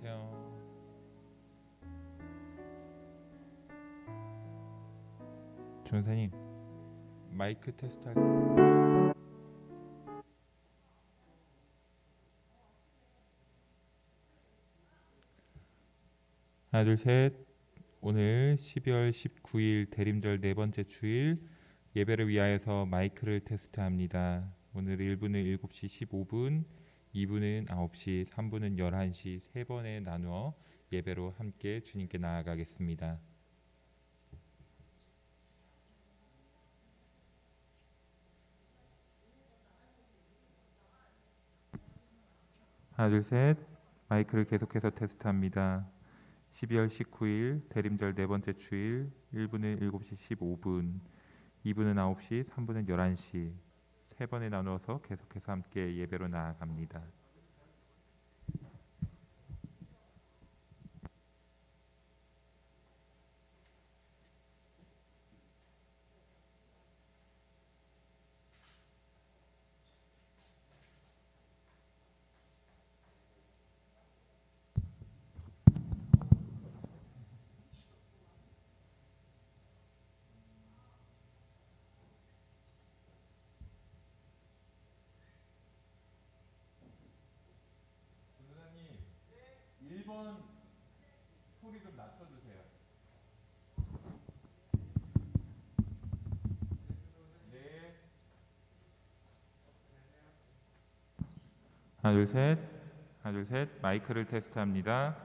안녕하세요. 전사님 마이크 테스트 하나 둘 셋. 오늘 12월 19일 대림절 네 번째 주일 예배를 위하여서 마이크를 테스트합니다. 오늘 1부는 7시 15분, 2부는 9시, 3부는 11시 세 번에 나누어 예배로 함께 주님께 나아가겠습니다. 하나 둘 셋. 마이크를 계속해서 테스트합니다. 12월 19일 대림절 네 번째 주일 1부는 7시 15분, 2부는 9시, 3부는 11시 세 번에 나누어서 계속해서 함께 예배로 나아갑니다. 전사님 1번 소리 좀 낮춰주세요. 네. 하나 둘 셋. 하나 둘 셋. 마이크를 테스트합니다.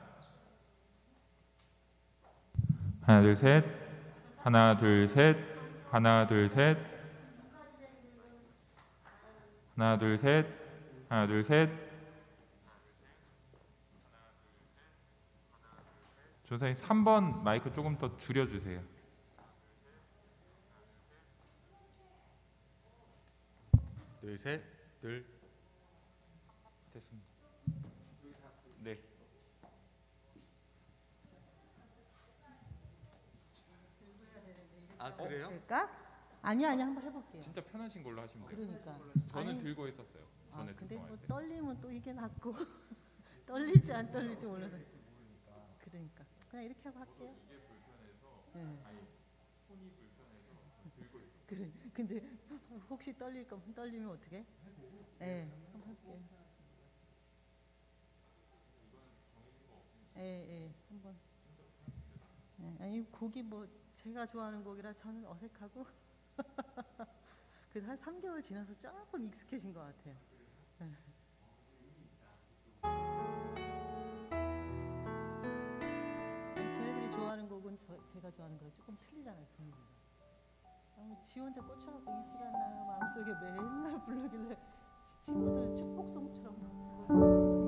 하나 둘 셋. 하나 둘 셋. 하나 둘 셋. 하나 둘 셋. 하나 둘 셋. 전사님 3번 마이크 조금 더 줄여주세요. 둘 셋. 둘. 됐습니다. 네. 아 그래요? 그럴까? 아니요, 한번 해볼게요. 진짜 편하신 걸로 하시면 돼요. 그러니까. 저는 아니, 들고 있었어요. 전에 근데 등록할 뭐 때. 떨리면 또 이게 낫고 떨릴지 안 떨릴지 몰라서. 그러니까 그냥 이렇게 하고 할게요. 이게 불편해서 네. 아니 손이 불편해서 들고 있어요. 그래. 근데 혹시 떨리면 어떻게? 네, 한번 할게요. 한번. 네, 아니 곡이 뭐 제가 좋아하는 곡이라 저는 어색하고 그래도 한 3개월 지나서 조금 익숙해진 것 같아요. 네. 쟤네들이 좋아하는 곡은 제가 좋아하는 거랑 조금 틀리잖아요, 분위기가. 지 혼자 꽂혀갖고 이 시간 나 마음속에 맨날 부르길래 친구들 축복송처럼 부르고.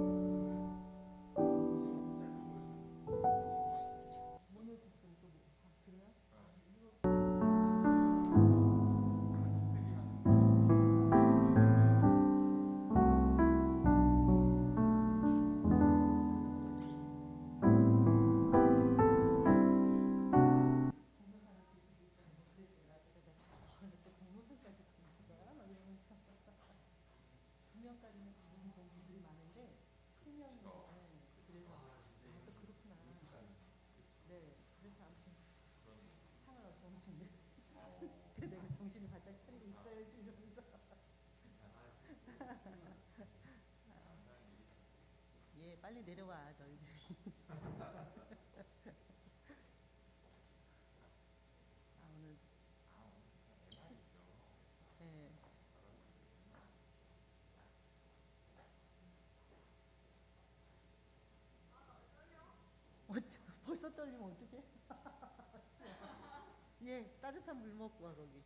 내가 정신을 바짝 차리고 있어야지 이러면서. 예, 빨리 내려와 너희들. 오늘 예. 벌써 떨리면 어떡해? 예, 따뜻한 물 먹고 와 거기.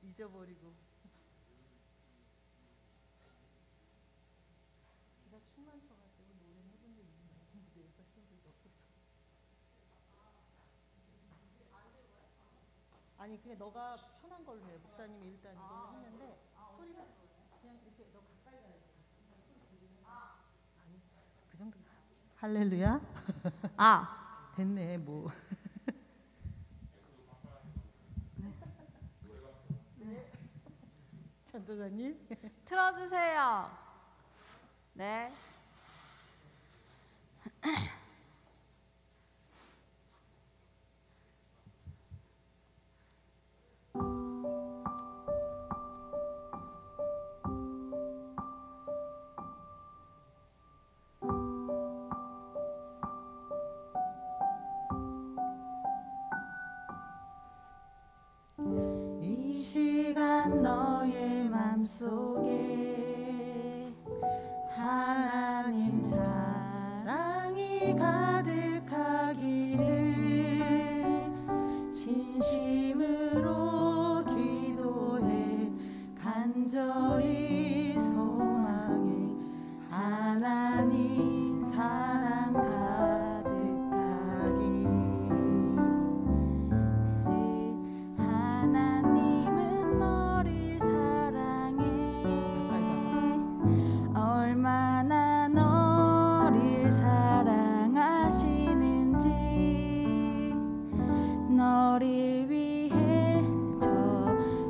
잊어버리고. 제가 춤만 춰가지고 노래 해본 적 있는 무대에서 해본 적이 없어서. 아니 그냥 너가 편한 걸로 해. 목사님이 일단 이걸로 했는데 소리가 그냥 이렇게 너 가까이 가야 돼. 아니 그 정도. 할렐루야. 됐네 뭐. 전도사님. 틀어주세요. 네. 이 시간 너의 맘속에 하나님 사랑이 가득하기를 진심으로 기도해 간절히 소망해 하나님 사랑 가득하기를. 하나님은 너를 사랑해. 얼마나 너를 사랑하시는지 너를 위해 저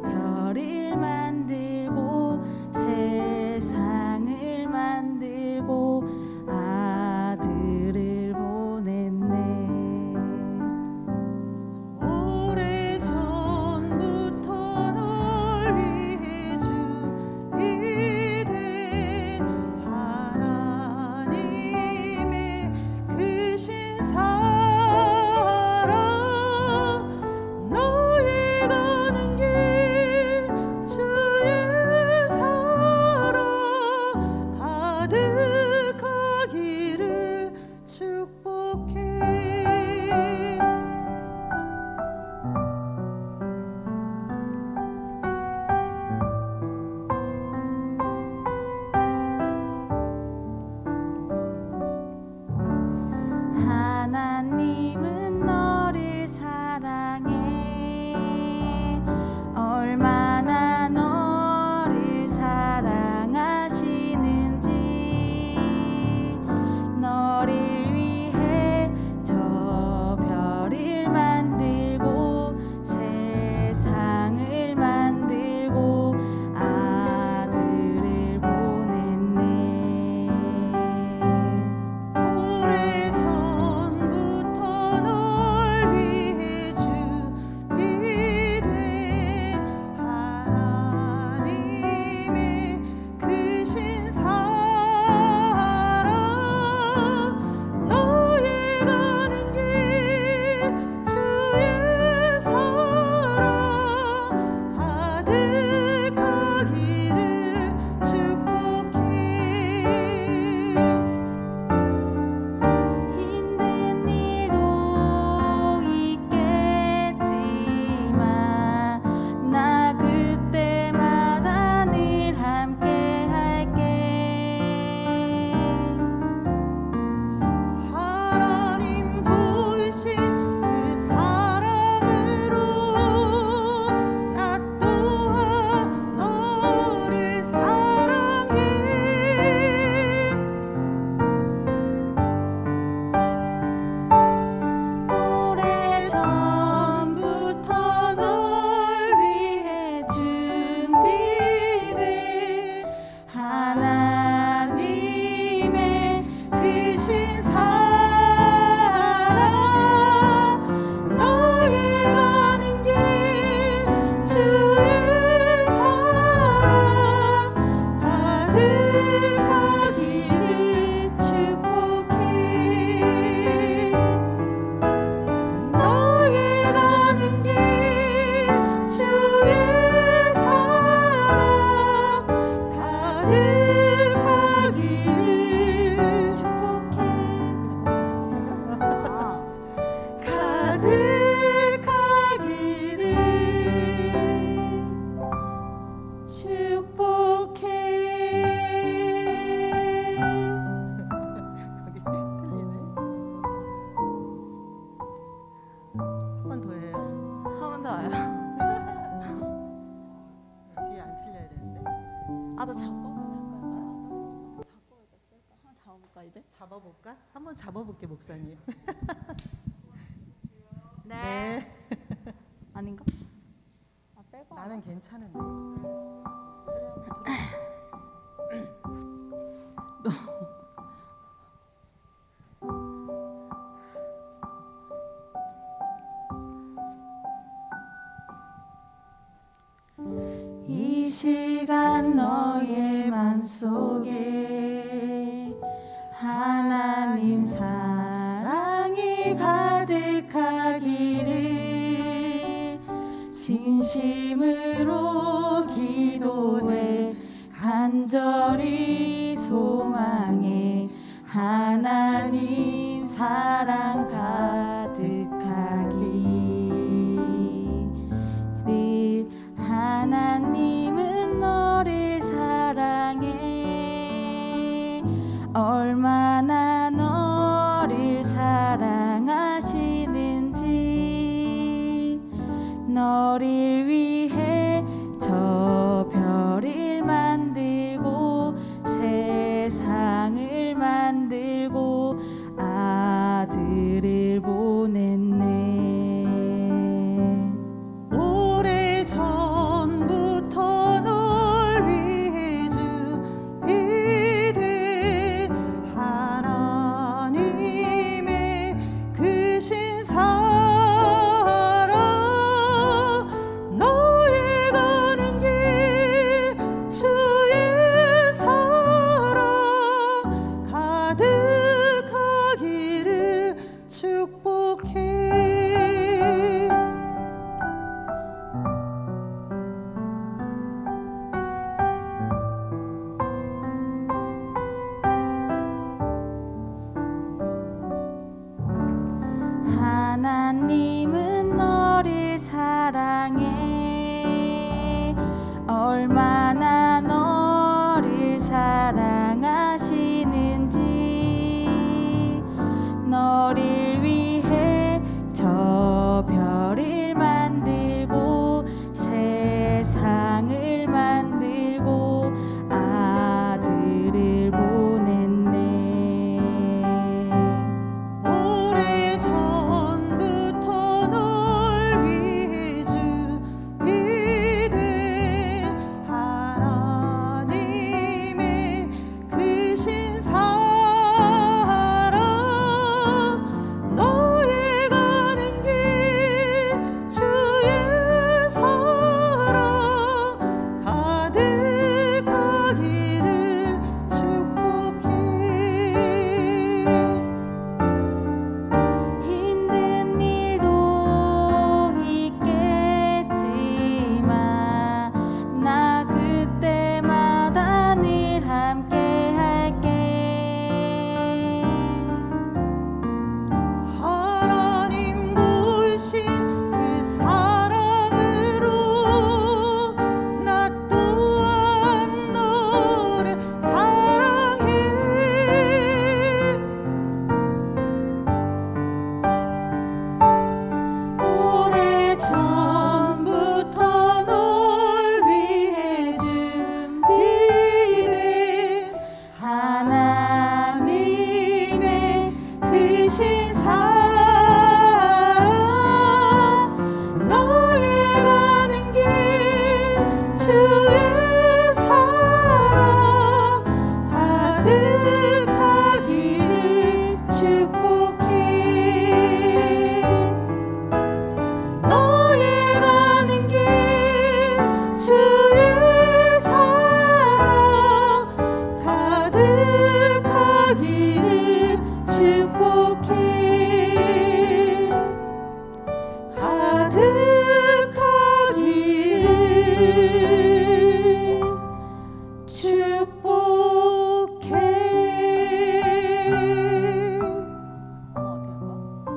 별을 만들고 세상을 만들고 아들을 보냈네. 오래전부터 널 위해 준비된 하나님의 크신 사랑 너의 가는 길 주의 사랑 가득하기를 축복해. 하나님은 너를 사랑해. 얼마나 너를 사랑하시는지 너를 위해 저 별을 만들고 세상을 만들고 아들을 보냈네. 오래전부터 널 위해 준비된 하나님의 크신 사랑 너의 가는 길 주의 사랑 가득하기를 축복해. 힘든 일도 있겠지만 나 그때마다 늘 함께 할게. 하나님 보이신 그 사랑으로 나 또한 너를 사랑해. 오래전부터 널 위해 준비된 하나님의 크신 사랑 너의 가는 길 주의 사랑 가득하기를 축복해. 너의 가는 길 주의 사랑 가득하기를 축복해. 가득하기를 축복해. 거기 틀리네. 한 번 더 해요. 한 번 더 와요. 뒤에 안 틀려야 되는데. 아, 나 작곡을 할까요? 작곡을 할까? 한번 잡아볼까 이제? 잡아볼까? 한번 잡아볼게 목사님. 빼고. 나는 괜찮은데. 그래 한번 들어. 이 시간 너의 맘속에 하나님 사랑이 가득하기를 진심으로 기도해 간절히 소망해 하나님 사랑 가득하기를 하나님은 너를 사랑해 얼마나 너를 사랑하시는지 너를 위해 저 별을 만들고 세상을 만들고 아들을 보냈네 오래전부터 널 위해 준비된 하나님의 크신 사랑 너의 가는 길 주의 사랑 가득하기를 축복해 하나님은 너를 사랑해 얼마나 너를 사랑하시는지 너를 위해 저 별을 만들고 세상을 만들고 아들을 보냈네 오래전부터 널 위해 준비된 하나님의 크신 사랑 너의 가는 길 주의 사랑 가득하기를 축복해 힘든 일도 있겠지만 나 그때마다 늘 함께 할게 하나님 부으신 그 사랑으로 나 또한 너를 사랑해 오래전부터 널 위해 준비된 하나님의 크신 사랑 너의 가는 길 주의 사랑 가득하기를 축복해 너의 가는 길 주의 사랑 가득하기를 축복해 가득하기를 축복해 어떻게 할 거야? 할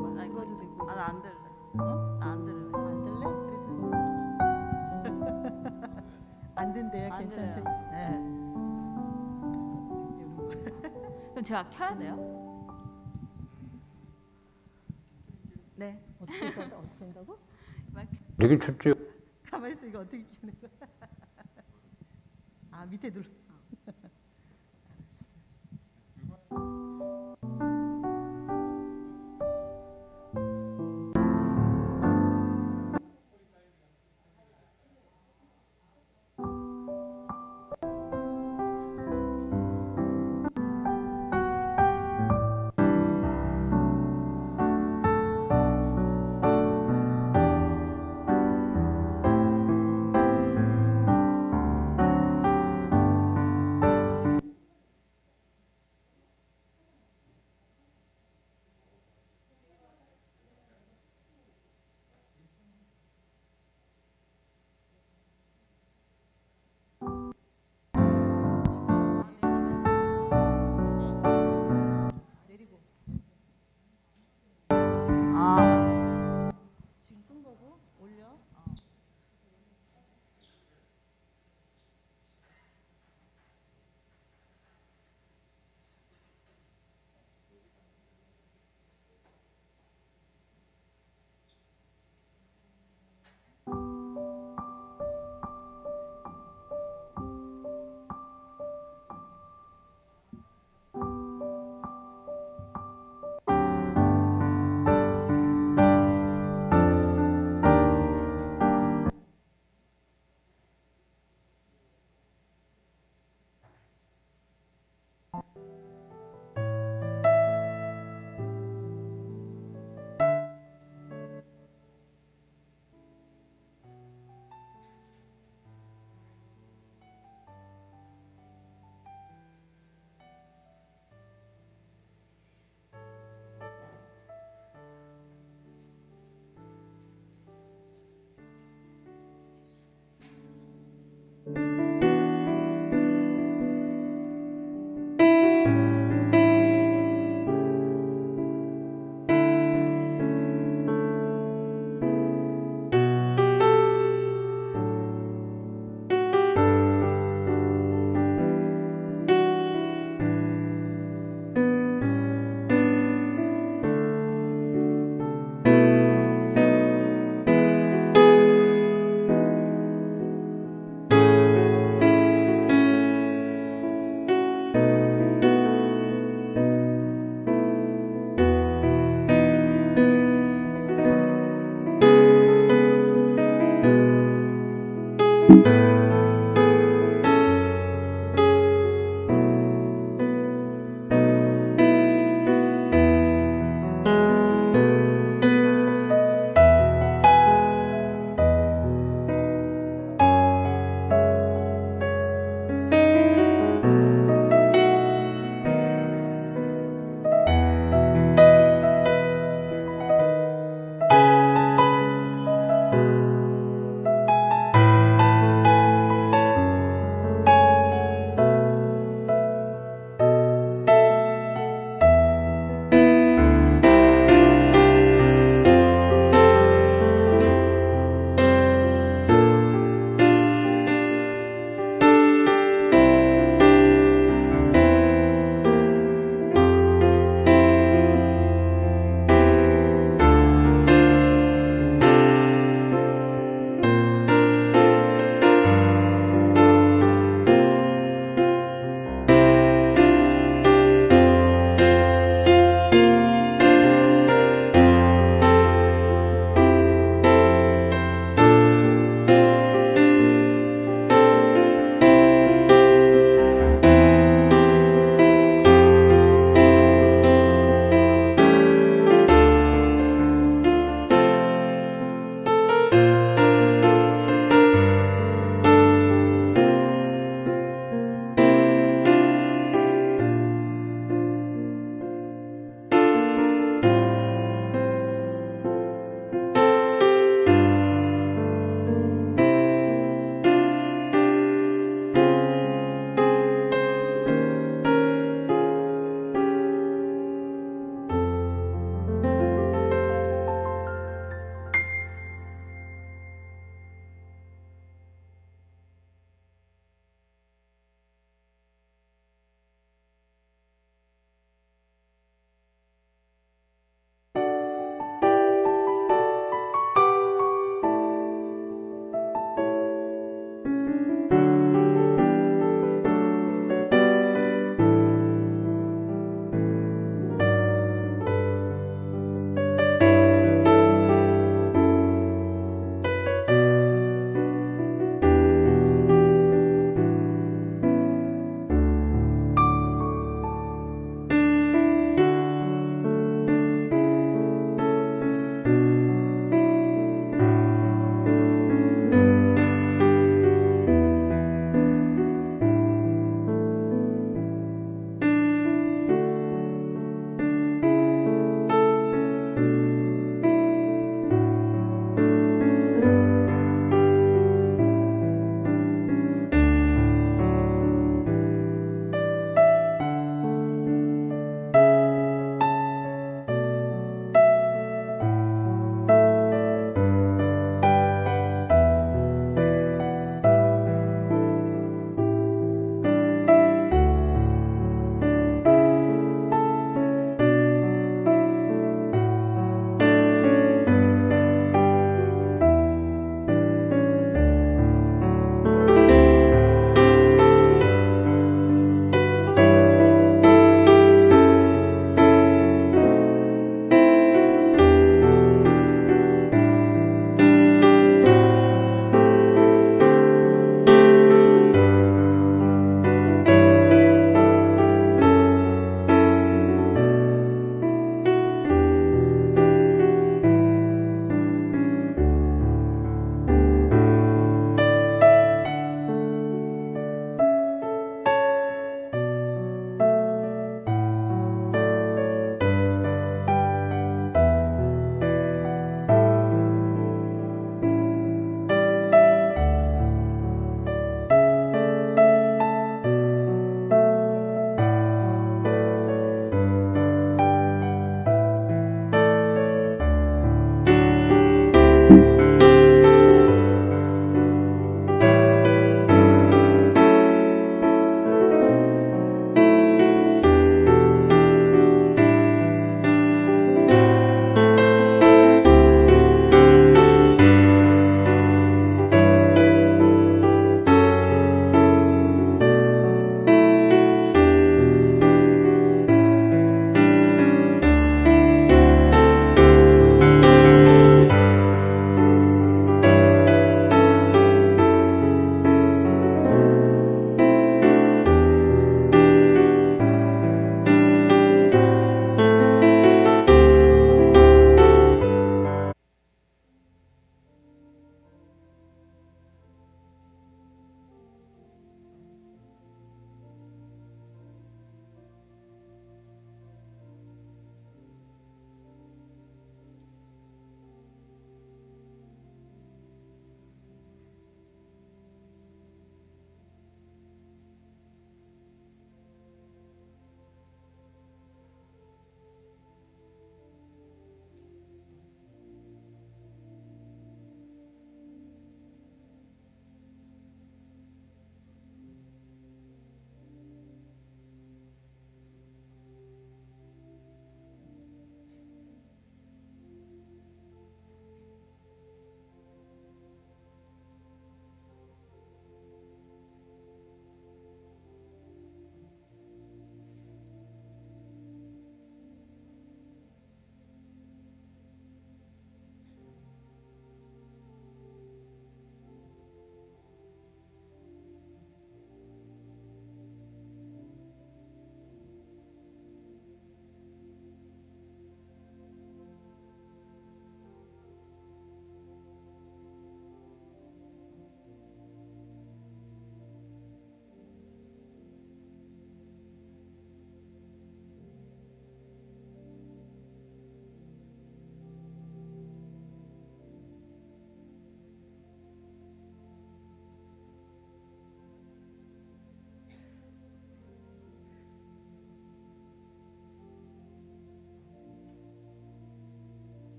거야? 나 이거 이거도 되고. 아, 나 안 들래. 어? 나 안 들래. 안 들래? 그래 들지. 안 된대요. 안 괜찮대. 들려요. 네. 그럼 제가 켜야 돼요? 네. 어떻게 한다? 어떻게 한다고? 마이크. 되게 춥죠. 가만히 있어. 이거 어떻게 키우는 거야? 아 밑에 눌러.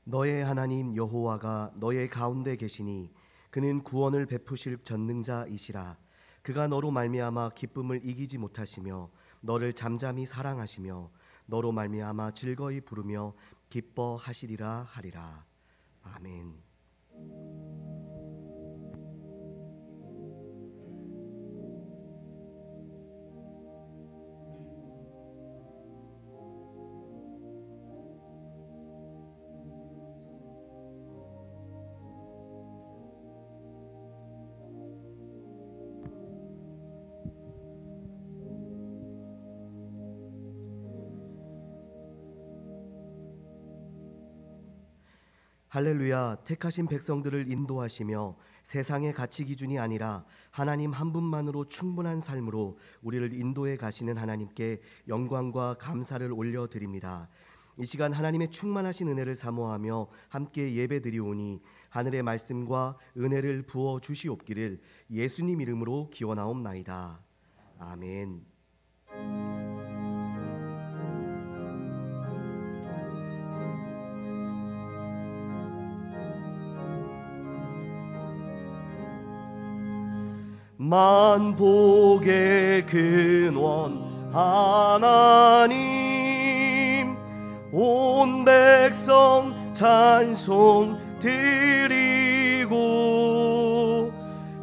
너의 하나님 여호와가 너의 가운데 계시니 그는 구원을 베푸실 전능자이시라. 그가 너로 말미암아 기쁨을 이기지 못하시며 너를 잠잠히 사랑하시며 너로 말미암아 즐거이 부르며 기뻐하시리라 하리라. 아멘. 할렐루야. 택하신 백성들을 인도하시며 세상의 가치 기준이 아니라 하나님 한 분만으로 충분한 삶으로 우리를 인도해 가시는 하나님께 영광과 감사를 올려드립니다. 이 시간 하나님의 충만하신 은혜를 사모하며 함께 예배드리오니 하늘의 말씀과 은혜를 부어 주시옵기를 예수님 이름으로 기원하옵나이다. 아멘. 만복의 근원 하나님, 온 백성 찬송 드리고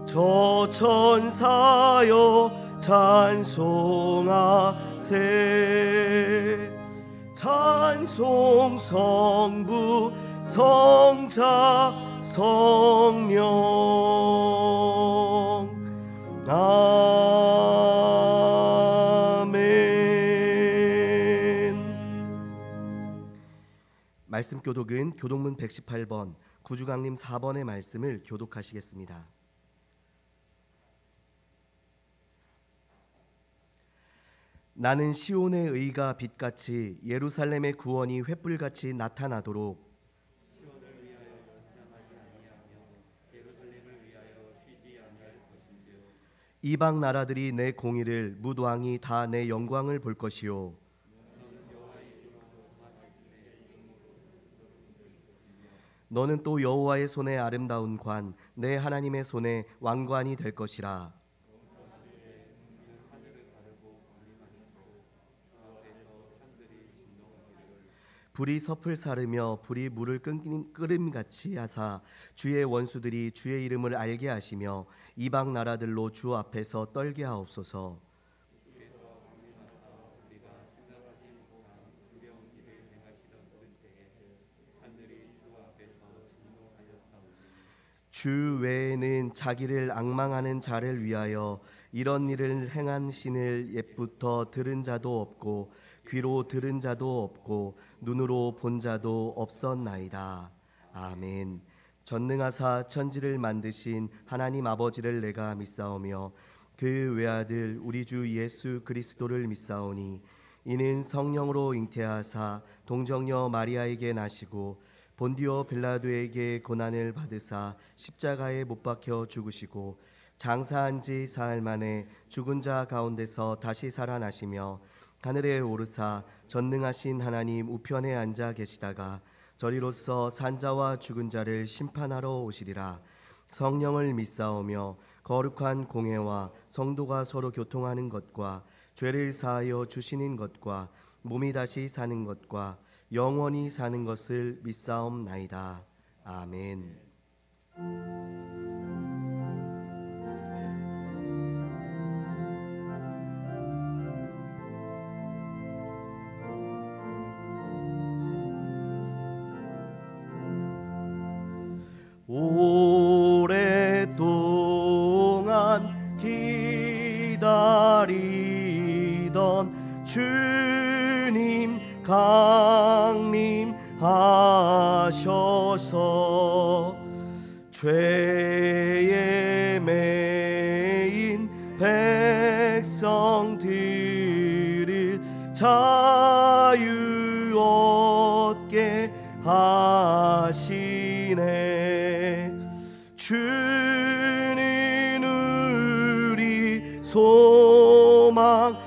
저 천사여 찬송하세. 찬송 성부 성자 성령. 아멘. 말씀 교독은 교독문 118번 구주강림 4번의 말씀을 교독하시겠습니다. 나는 시온의 의가 빛같이 예루살렘의 구원이 횃불같이 나타나도록 이방 나라들이 내 공의를 무도왕이 다 내 영광을 볼 것이요 너는 또 여호와의 손에 아름다운 관 내 하나님의 손에 왕관이 될 것이라. 불이 섭을 사르며 불이 물을 끓음같이 하사 주의 원수들이 주의 이름을 알게 하시며 이방 나라들로 주 앞에서 떨게 하옵소서. 주 외에는 자기를 앙망하는 자를 위하여 이런 일을 행한 신을 옛부터 들은 자도 없고 귀로 들은 자도 없고 눈으로 본 자도 없었나이다. 아멘. 전능하사 천지를 만드신 하나님 아버지를 내가 믿사오며 그 외아들 우리 주 예수 그리스도를 믿사오니 이는 성령으로 잉태하사 동정녀 마리아에게 나시고 본디오 빌라도에게 고난을 받으사 십자가에 못 박혀 죽으시고 장사한 지 사흘 만에 죽은 자 가운데서 다시 살아나시며 하늘에 오르사 전능하신 하나님 우편에 앉아 계시다가 저리로서 산자와 죽은 자를 심판하러 오시리라. 성령을 믿사오며 거룩한 공회와 성도가 서로 교통하는 것과 죄를 사하여 주시는 것과 몸이 다시 사는 것과 영원히 사는 것을 믿사옵나이다. 아멘. 오랫동안 기다리던 주님 강림하셔서 죄에 매인 백성들을 자유 얻게 하시네. 주는 우리 소망이요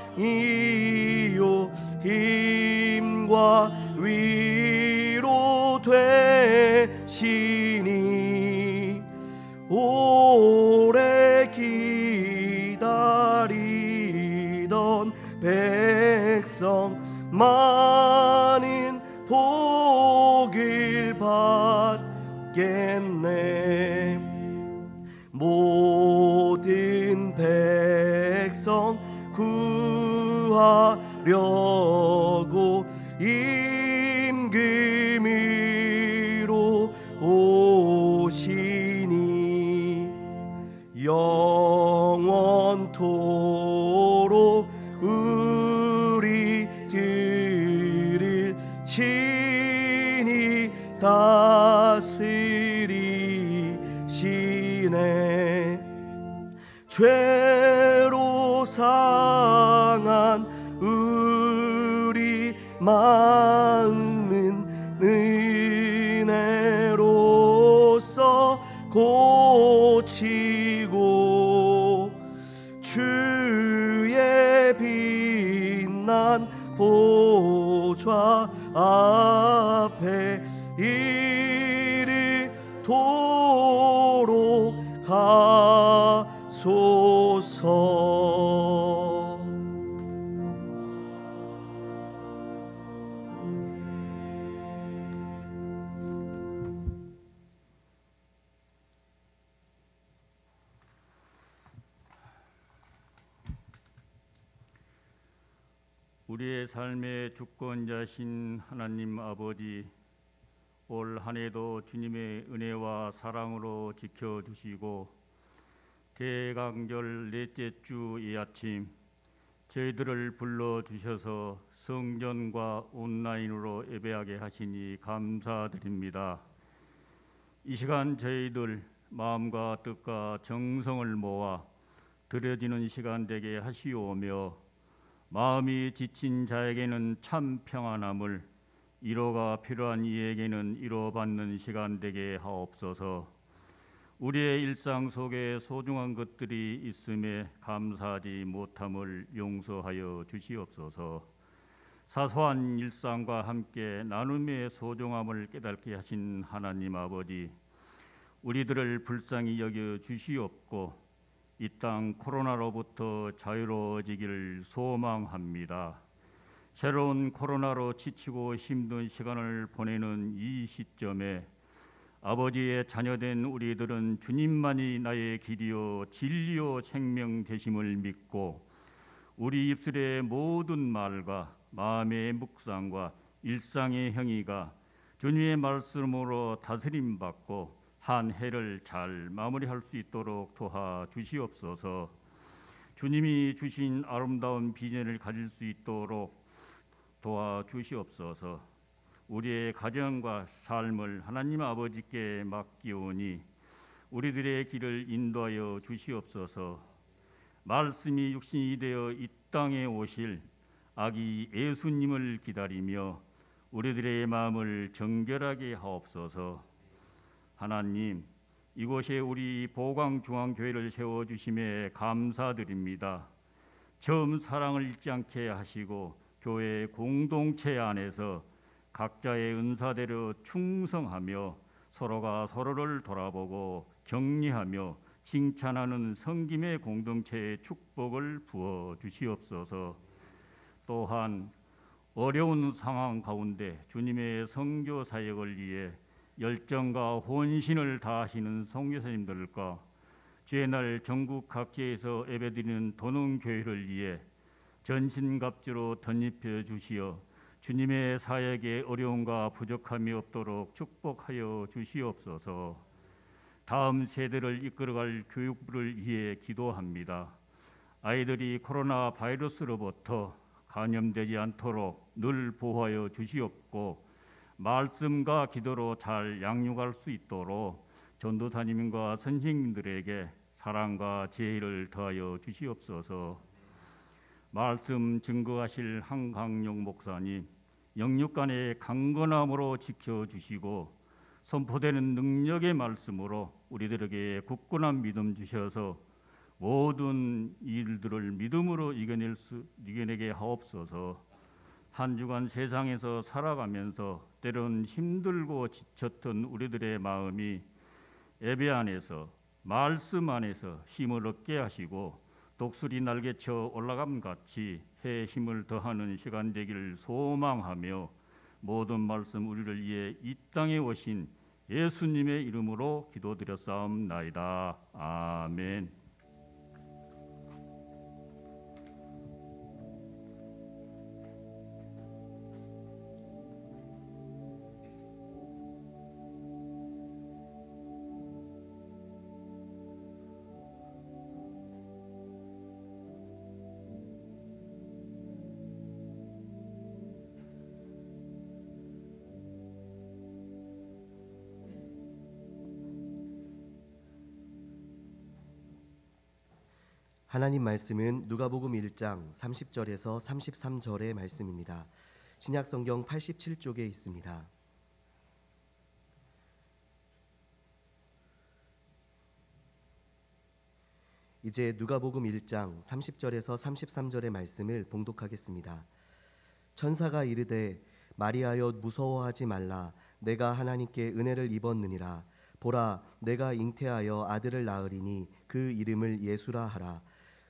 힘과 위로 되 시니 오래 기다리던 백성 많은 복을 받겠네. 모든 백성 구하려고 임금으로 오시니 영원토록 우리들을 친히 다스리시네. 죄로 상한 우리 마음은 은혜로서 고치고 주의 빛난 보좌 앞에 이르도록 하소서. 우리의 삶의 주권자신 하나님 아버지, 올 한 해도 주님의 은혜와 사랑으로 지켜주시고 대강절 넷째 주 이 아침 저희들을 불러주셔서 성전과 온라인으로 예배하게 하시니 감사드립니다. 이 시간 저희들 마음과 뜻과 정성을 모아 드려지는 시간 되게 하시오며 마음이 지친 자에게는 참 평안함을, 위로가 필요한 이에게는 위로받는 시간 되게 하옵소서. 우리의 일상 속에 소중한 것들이 있음에 감사하지 못함을 용서하여 주시옵소서. 사소한 일상과 함께 나눔의 소중함을 깨닫게 하신 하나님 아버지, 우리들을 불쌍히 여겨 주시옵고 이 땅 코로나로부터 자유로워지기를 소망합니다. 새로운 코로나로 지치고 힘든 시간을 보내는 이 시점에 아버지의 자녀된 우리들은 주님만이 나의 길이요 진리요 생명 되심을 믿고 우리 입술의 모든 말과 마음의 묵상과 일상의 행위가 주님의 말씀으로 다스림받고 한 해를 잘 마무리할 수 있도록 도와주시옵소서. 주님이 주신 아름다운 비전을 가질 수 있도록 도와주시옵소서. 우리의 가정과 삶을 하나님 아버지께 맡기오니 우리들의 길을 인도하여 주시옵소서. 말씀이 육신이 되어 이 땅에 오실 아기 예수님을 기다리며 우리들의 마음을 정결하게 하옵소서. 하나님, 이곳에 우리 보광중앙교회를 세워주심에 감사드립니다. 처음 사랑을 잊지 않게 하시고 교회 공동체 안에서 각자의 은사대로 충성하며 서로가 서로를 돌아보고 격려하며 칭찬하는 성김의 공동체의 축복을 부어 주시옵소서. 또한 어려운 상황 가운데 주님의 선교 사역을 위해 열정과 혼신을 다하시는 선교사님들과 주의 날 전국 각지에서 예배드리는 도농교회를 위해 전신갑주로 덧입혀 주시어 주님의 사역에 어려움과 부족함이 없도록 축복하여 주시옵소서. 다음 세대를 이끌어갈 교육부를 위해 기도합니다. 아이들이 코로나 바이러스로부터 감염되지 않도록 늘 보호하여 주시옵고 말씀과 기도로 잘 양육할 수 있도록 전도사님과 선생님들에게 사랑과 지혜를 더하여 주시옵소서. 말씀 증거하실 한강용 목사님, 영육간의 강건함으로 지켜주시고 선포되는 능력의 말씀으로 우리들에게 굳건한 믿음 주셔서 모든 일들을 믿음으로 이겨내게 하옵소서. 한 주간 세상에서 살아가면서 때론 힘들고 지쳤던 우리들의 마음이 예배 안에서 말씀 안에서 힘을 얻게 하시고 독수리 날개쳐 올라감 같이 해 힘을 더하는 시간 되기를 소망하며 모든 말씀 우리를 위해 이 땅에 오신 예수님의 이름으로 기도드렸사옵나이다. 아멘. 하나님 말씀은 누가복음 1장 30절에서 33절의 말씀입니다. 신약성경 87쪽에 있습니다. 이제 누가복음 1장 30절에서 33절의 말씀을 봉독하겠습니다. 천사가 이르되 마리아여 무서워하지 말라. 내가 하나님께 은혜를 입었느니라. 보라, 내가 잉태하여 아들을 낳으리니 그 이름을 예수라 하라.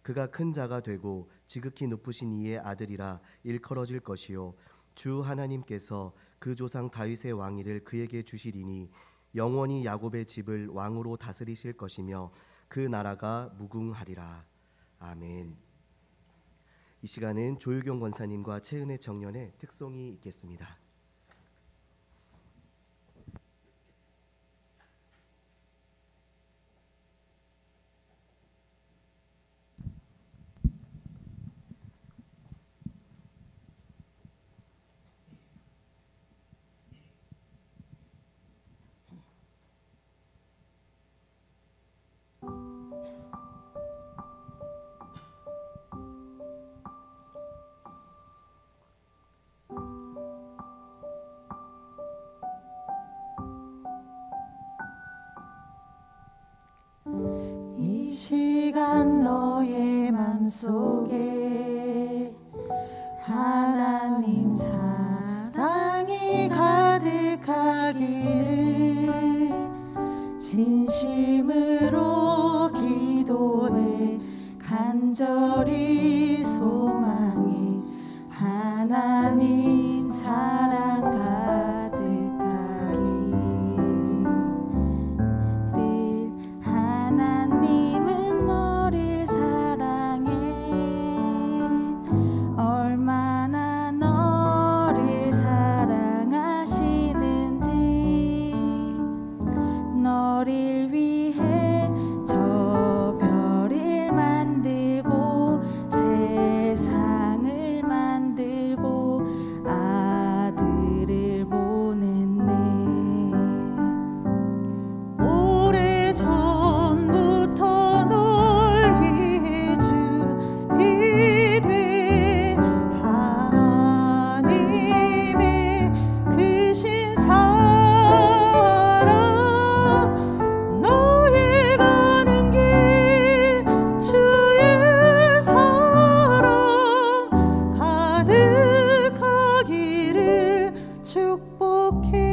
그가 큰 자가 되고 지극히 높으신 이의 아들이라 일컬어질 것이요 주 하나님께서 그 조상 다윗의 왕위를 그에게 주시리니 영원히 야곱의 집을 왕으로 다스리실 것이며 그 나라가 무궁하리라. 아멘. 이 시간은 조유경 권사님과 최은혜 청년의 특송이 있겠습니다. 이 시간 너의 맘속에 하나님 사랑이 가득하기를 진심으로 기도해 간절히 소망해 하나님 사랑 하나님은 너를 사랑해. 얼마나 너를 사랑하시는지 너를 위해 저 별을 만들고 세상을 만들고 아들을 보냈네. 오래전부터 널 위해 준비된 하나님의 크신 사랑 너의 가는 길 주의 사랑 가득하기를 축복해.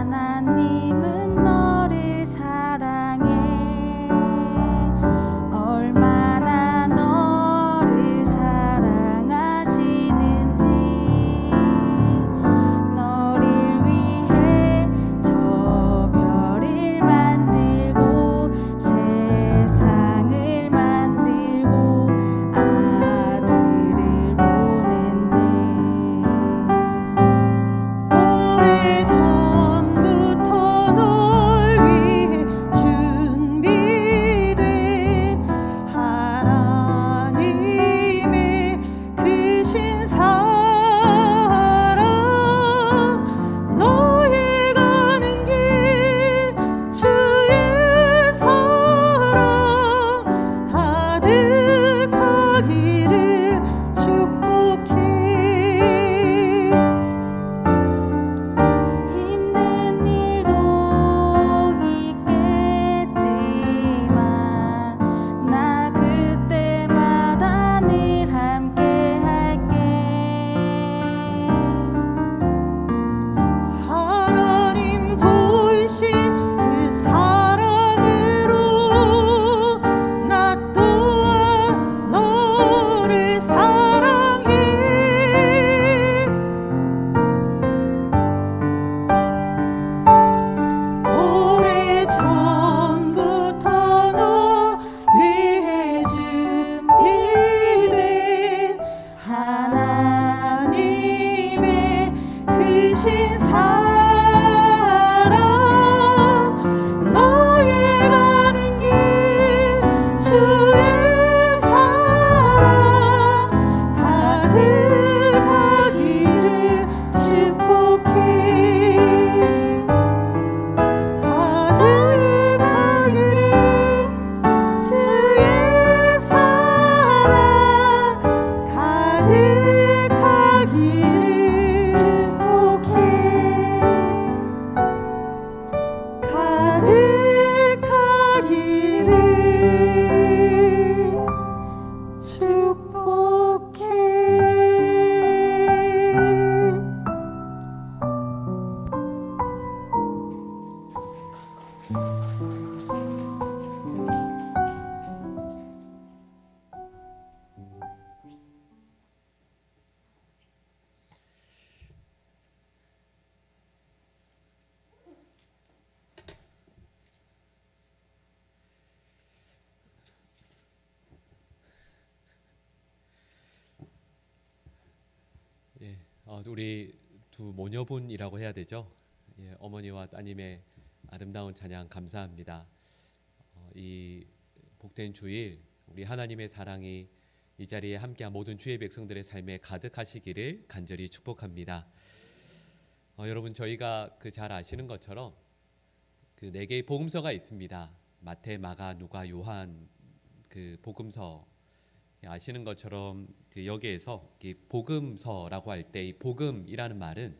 하나님은 너를 사랑해. 얼마나 너를 사랑하시는지 너를 위해 저 우리 두 모녀분이라고 해야 되죠. 어머니와 따님의 아름다운 찬양 감사합니다. 이 복된 주일 우리 하나님의 사랑이 이 자리에 함께한 모든 주의 백성들의 삶에 가득하시기를 간절히 축복합니다. 여러분 저희가 잘 아시는 것처럼 그 4개의 복음서가 있습니다. 마태, 마가, 누가, 요한 그 복음서 아시는 것처럼 여기에서 복음서라고 할 때 이 복음이라는 말은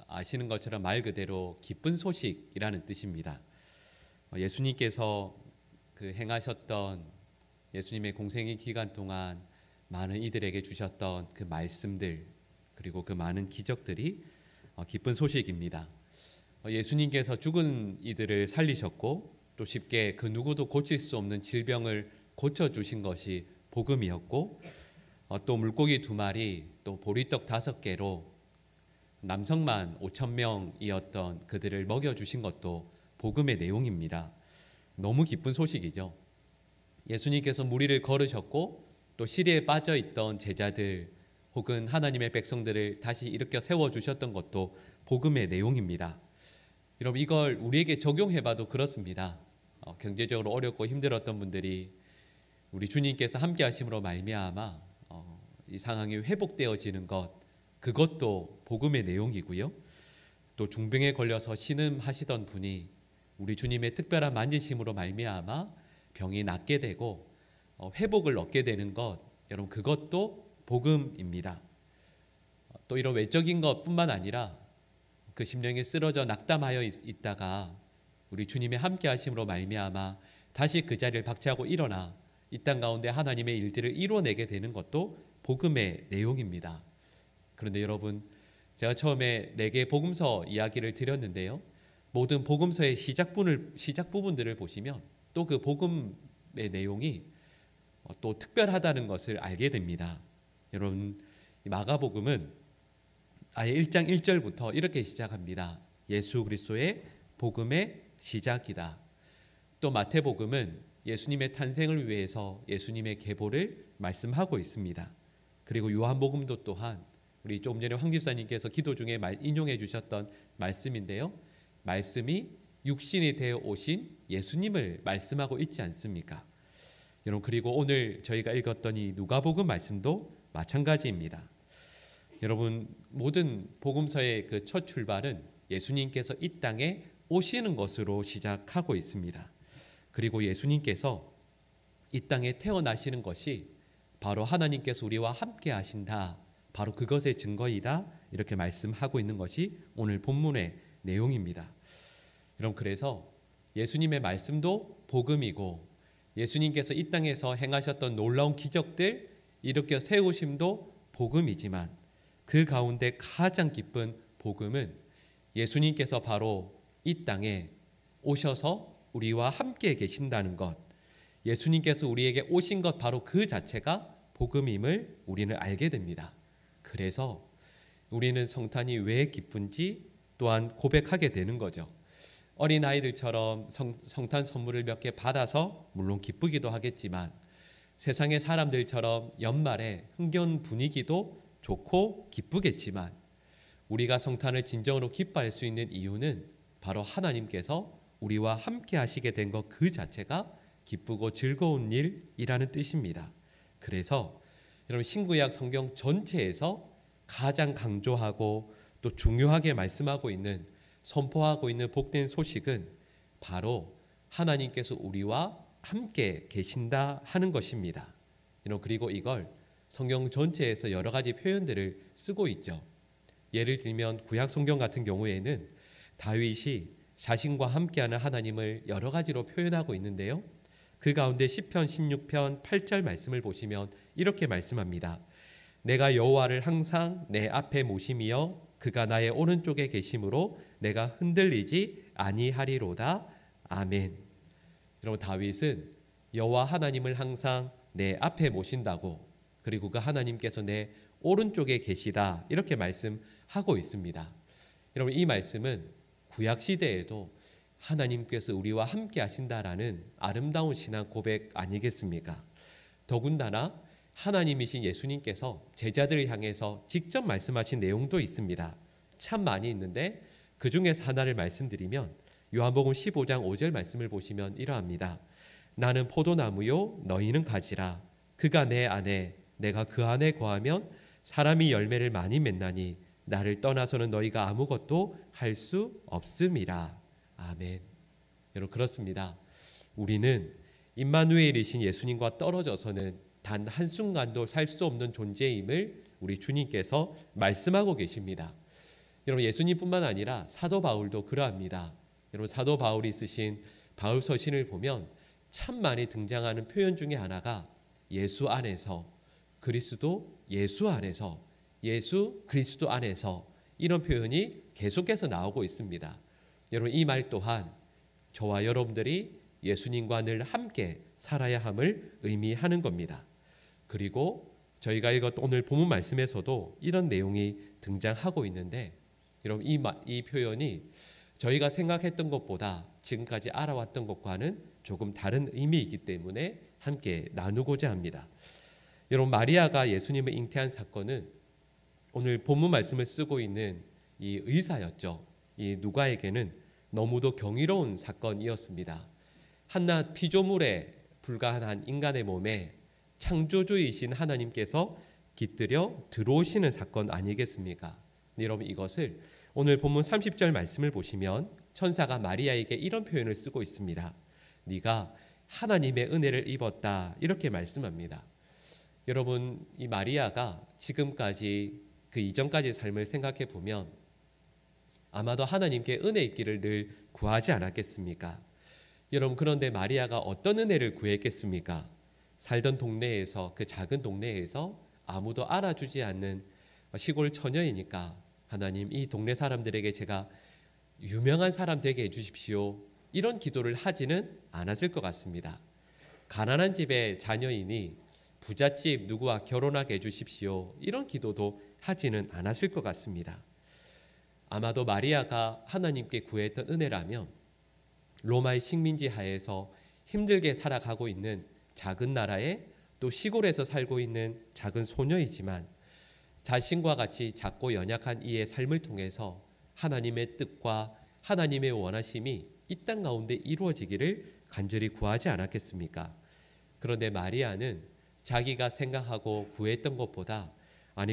아시는 것처럼 말 그대로 기쁜 소식이라는 뜻입니다. 예수님께서 행하셨던 예수님의 공생의 기간 동안 많은 이들에게 주셨던 그 말씀들 그리고 그 많은 기적들이 기쁜 소식입니다. 예수님께서 죽은 이들을 살리셨고 또 쉽게 그 누구도 고칠 수 없는 질병을 고쳐주신 것이 복음이었고 또 물고기 2마리 또 보리떡 5개로 남성만 5,000명이었던 그들을 먹여주신 것도 복음의 내용입니다. 너무 기쁜 소식이죠. 예수님께서 무리를 걸으셨고 또 시리에 빠져있던 제자들 혹은 하나님의 백성들을 다시 일으켜 세워주셨던 것도 복음의 내용입니다. 여러분 이걸 우리에게 적용해봐도 그렇습니다. 경제적으로 어렵고 힘들었던 분들이 우리 주님께서 함께 하심으로 말미암아 이 상황이 회복되어지는 것 그것도 복음의 내용이고요. 또 중병에 걸려서 신음하시던 분이 우리 주님의 특별한 만지심으로 말미암아 병이 낫게 되고 회복을 얻게 되는 것 여러분 그것도 복음입니다. 또 이런 외적인 것뿐만 아니라 그 심령이 쓰러져 낙담하여 있다가 우리 주님의 함께 하심으로 말미암아 다시 그 자리를 박차하고 일어나 이 땅 가운데 하나님의 일들을 이뤄내게 되는 것도 복음의 내용입니다. 그런데 여러분 제가 처음에 4개의 복음서 이야기를 드렸는데요. 모든 복음서의 시작 부분들을 보시면 또 그 복음의 내용이 또 특별하다는 것을 알게 됩니다. 여러분 마가복음은 아예 1장 1절부터 이렇게 시작합니다. 예수 그리스도의 복음의 시작이다. 또 마태복음은 예수님의 탄생을 위해서 예수님의 계보를 말씀하고 있습니다. 그리고 요한복음도 또한 우리 조금 전에 황 집사님께서 기도 중에 인용해 주셨던 말씀인데요. 말씀이 육신이 되어 오신 예수님을 말씀하고 있지 않습니까? 여러분 그리고 오늘 저희가 읽었던 이 누가복음 말씀도 마찬가지입니다. 여러분 모든 복음서의 그 첫 출발은 예수님께서 이 땅에 오시는 것으로 시작하고 있습니다. 그리고 예수님께서 이 땅에 태어나시는 것이 바로 하나님께서 우리와 함께 하신다. 바로 그것의 증거이다. 이렇게 말씀하고 있는 것이 오늘 본문의 내용입니다. 여러분 그래서 예수님의 말씀도 복음이고 예수님께서 이 땅에서 행하셨던 놀라운 기적들 일으켜 세우심도 복음이지만 그 가운데 가장 기쁜 복음은 예수님께서 바로 이 땅에 오셔서 우리와 함께 계신다는 것, 예수님께서 우리에게 오신 것 바로 그 자체가 복음임을 우리는 알게 됩니다. 그래서 우리는 성탄이 왜 기쁜지 또한 고백하게 되는 거죠. 어린아이들처럼 성탄 선물을 몇 개 받아서 물론 기쁘기도 하겠지만 세상의 사람들처럼 연말에 흥겨운 분위기도 좋고 기쁘겠지만 우리가 성탄을 진정으로 기뻐할 수 있는 이유는 바로 하나님께서 우리와 함께 하시게 된 것 그 자체가 기쁘고 즐거운 일이라는 뜻입니다. 그래서 여러분 신구약 성경 전체에서 가장 강조하고 또 중요하게 말씀하고 있는 선포하고 있는 복된 소식은 바로 하나님께서 우리와 함께 계신다 하는 것입니다. 그리고 이걸 성경 전체에서 여러 가지 표현들을 쓰고 있죠. 예를 들면 구약 성경 같은 경우에는 다윗이 자신과 함께하는 하나님을 여러 가지로 표현하고 있는데요. 그 가운데 시편 16편 8절 말씀을 보시면 이렇게 말씀합니다. 내가 여호와를 항상 내 앞에 모심이여 그가 나의 오른쪽에 계심으로 내가 흔들리지 아니하리로다. 아멘. 여러분, 다윗은 여호와 하나님을 항상 내 앞에 모신다고, 그리고 그 하나님께서 내 오른쪽에 계시다, 이렇게 말씀하고 있습니다. 여러분, 이 말씀은 구약 시대에도 하나님께서 우리와 함께 하신다라는 아름다운 신앙 고백 아니겠습니까? 더군다나 하나님이신 예수님께서 제자들을 향해서 직접 말씀하신 내용도 있습니다. 참 많이 있는데 그 중에서 하나를 말씀드리면 요한복음 15장 5절 말씀을 보시면 이러합니다. 나는 포도나무요 너희는 가지라. 그가 내 안에 내가 그 안에 거하면 사람이 열매를 많이 맺나니 나를 떠나서는 너희가 아무것도 할 수 없음이라. 아멘. 여러분, 그렇습니다. 우리는 임마누엘이신 예수님과 떨어져서는 단 한순간도 살 수 없는 존재임을 우리 주님께서 말씀하고 계십니다. 여러분, 예수님뿐만 아니라 사도 바울도 그러합니다. 여러분, 사도 바울이 쓰신 바울 서신을 보면 참 많이 등장하는 표현 중에 하나가 예수 안에서, 그리스도 예수 안에서, 예수 그리스도 안에서, 이런 표현이 계속해서 나오고 있습니다. 여러분, 이 말 또한 저와 여러분들이 예수님과 늘 함께 살아야 함을 의미하는 겁니다. 그리고 저희가 읽었던 오늘 본문 말씀에서도 이런 내용이 등장하고 있는데, 여러분, 이 표현이 저희가 생각했던 것보다 지금까지 알아왔던 것과는 조금 다른 의미이기 때문에 함께 나누고자 합니다. 여러분, 마리아가 예수님을 잉태한 사건은 오늘 본문 말씀을 쓰고 있는 이 의사였죠. 이 누가에게는 너무도 경이로운 사건이었습니다. 한낱 피조물에 불과한 인간의 몸에 창조주이신 하나님께서 깃들여 들어오시는 사건 아니겠습니까? 여러분, 이것을 오늘 본문 30절 말씀을 보시면 천사가 마리아에게 이런 표현을 쓰고 있습니다. 네가 하나님의 은혜를 입었다, 이렇게 말씀합니다. 여러분, 이 마리아가 지금까지 그 이전까지의 삶을 생각해 보면 아마도 하나님께 은혜 있기를 늘 구하지 않았겠습니까? 여러분, 그런데 마리아가 어떤 은혜를 구했겠습니까? 살던 동네에서, 그 작은 동네에서 아무도 알아주지 않는 시골 처녀이니까 하나님, 이 동네 사람들에게 제가 유명한 사람 되게 해주십시오, 이런 기도를 하지는 않았을 것 같습니다. 가난한 집의 자녀이니 부잣집 누구와 결혼하게 해주십시오, 이런 기도도 하지는 않았을 것 같습니다. 아마도 마리아가 하나님께 구했던 은혜라면 로마의 식민지 하에서 힘들게 살아가고 있는 작은 나라에, 또 시골에서 살고 있는 작은 소녀이지만 자신과 같이 작고 연약한 이의 삶을 통해서 하나님의 뜻과 하나님의 원하심이 이 땅 가운데 이루어지기를 간절히 구하지 않았겠습니까? 그런데 마리아는 자기가 생각하고 구했던 것보다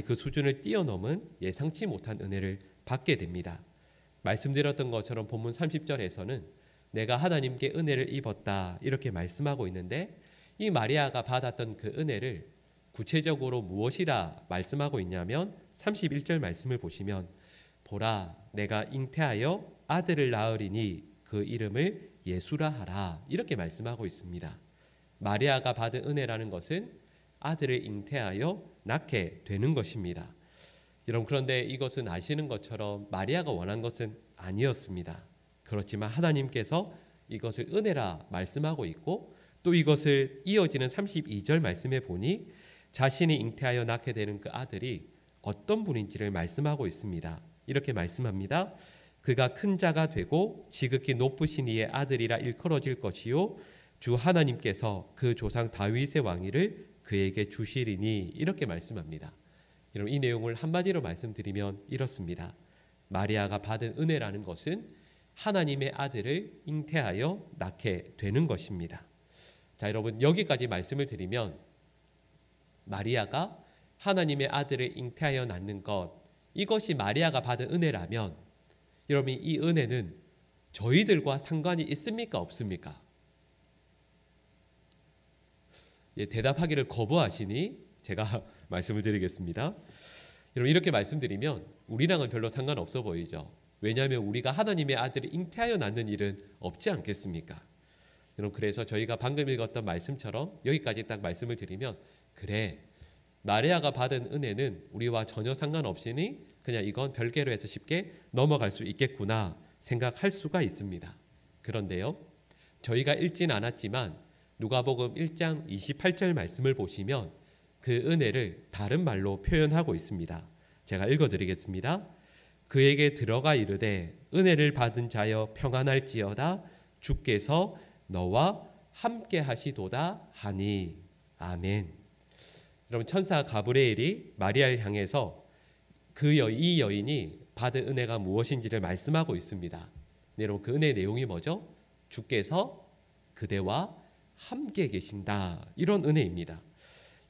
그 수준을 뛰어넘은 예상치 못한 은혜를 받게 됩니다. 말씀드렸던 것처럼 본문 30절에서는 내가 하나님께 은혜를 입었다, 이렇게 말씀하고 있는데, 이 마리아가 받았던 그 은혜를 구체적으로 무엇이라 말씀하고 있냐면 31절 말씀을 보시면 보라, 내가 잉태하여 아들을 낳으리니 그 이름을 예수라 하라, 이렇게 말씀하고 있습니다. 마리아가 받은 은혜라는 것은 아들을 잉태하여 낳게 되는 것입니다. 여러분, 그런데 이것은 아시는 것처럼 마리아가 원한 것은 아니었습니다. 그렇지만 하나님께서 이것을 은혜라 말씀하고 있고, 또 이것을 이어지는 32절 말씀에 보니 자신이 잉태하여 낳게 되는 그 아들이 어떤 분인지를 말씀하고 있습니다. 이렇게 말씀합니다. 그가 큰 자가 되고 지극히 높으신 이의 아들이라 일컬어질 것이요 주 하나님께서 그 조상 다윗의 왕위를 그에게 주시리니, 이렇게 말씀합니다. 여러분, 이 내용을 한마디로 말씀드리면 이렇습니다. 마리아가 받은 은혜라는 것은 하나님의 아들을 잉태하여 낳게 되는 것입니다. 자, 여러분, 여기까지 말씀을 드리면 마리아가 하나님의 아들을 잉태하여 낳는 것, 이것이 마리아가 받은 은혜라면 여러분, 이 은혜는 저희들과 상관이 있습니까, 없습니까? 대답하기를 거부하시니 제가 말씀을 드리겠습니다. 여러분, 이렇게 말씀드리면 우리랑은 별로 상관없어 보이죠. 왜냐하면 우리가 하나님의 아들을 잉태하여 낳는 일은 없지 않겠습니까? 여러분, 그래서 저희가 방금 읽었던 말씀처럼 여기까지 딱 말씀을 드리면, 그래, 마리아가 받은 은혜는 우리와 전혀 상관없으니 그냥 이건 별개로 해서 쉽게 넘어갈 수 있겠구나 생각할 수가 있습니다. 그런데요, 저희가 읽진 않았지만 누가복음 1장 28절 말씀을 보시면 그 은혜를 다른 말로 표현하고 있습니다. 제가 읽어드리겠습니다. 그에게 들어가 이르되 은혜를 받은 자여 평안할지어다 주께서 너와 함께 하시도다 하니. 아멘. 여러분, 천사 가브리엘이 마리아를 향해서 이 여인이 받은 은혜가 무엇인지를 말씀하고 있습니다. 여러분, 그 은혜의 내용이 뭐죠? 주께서 그대와 함께 계신다, 이런 은혜입니다.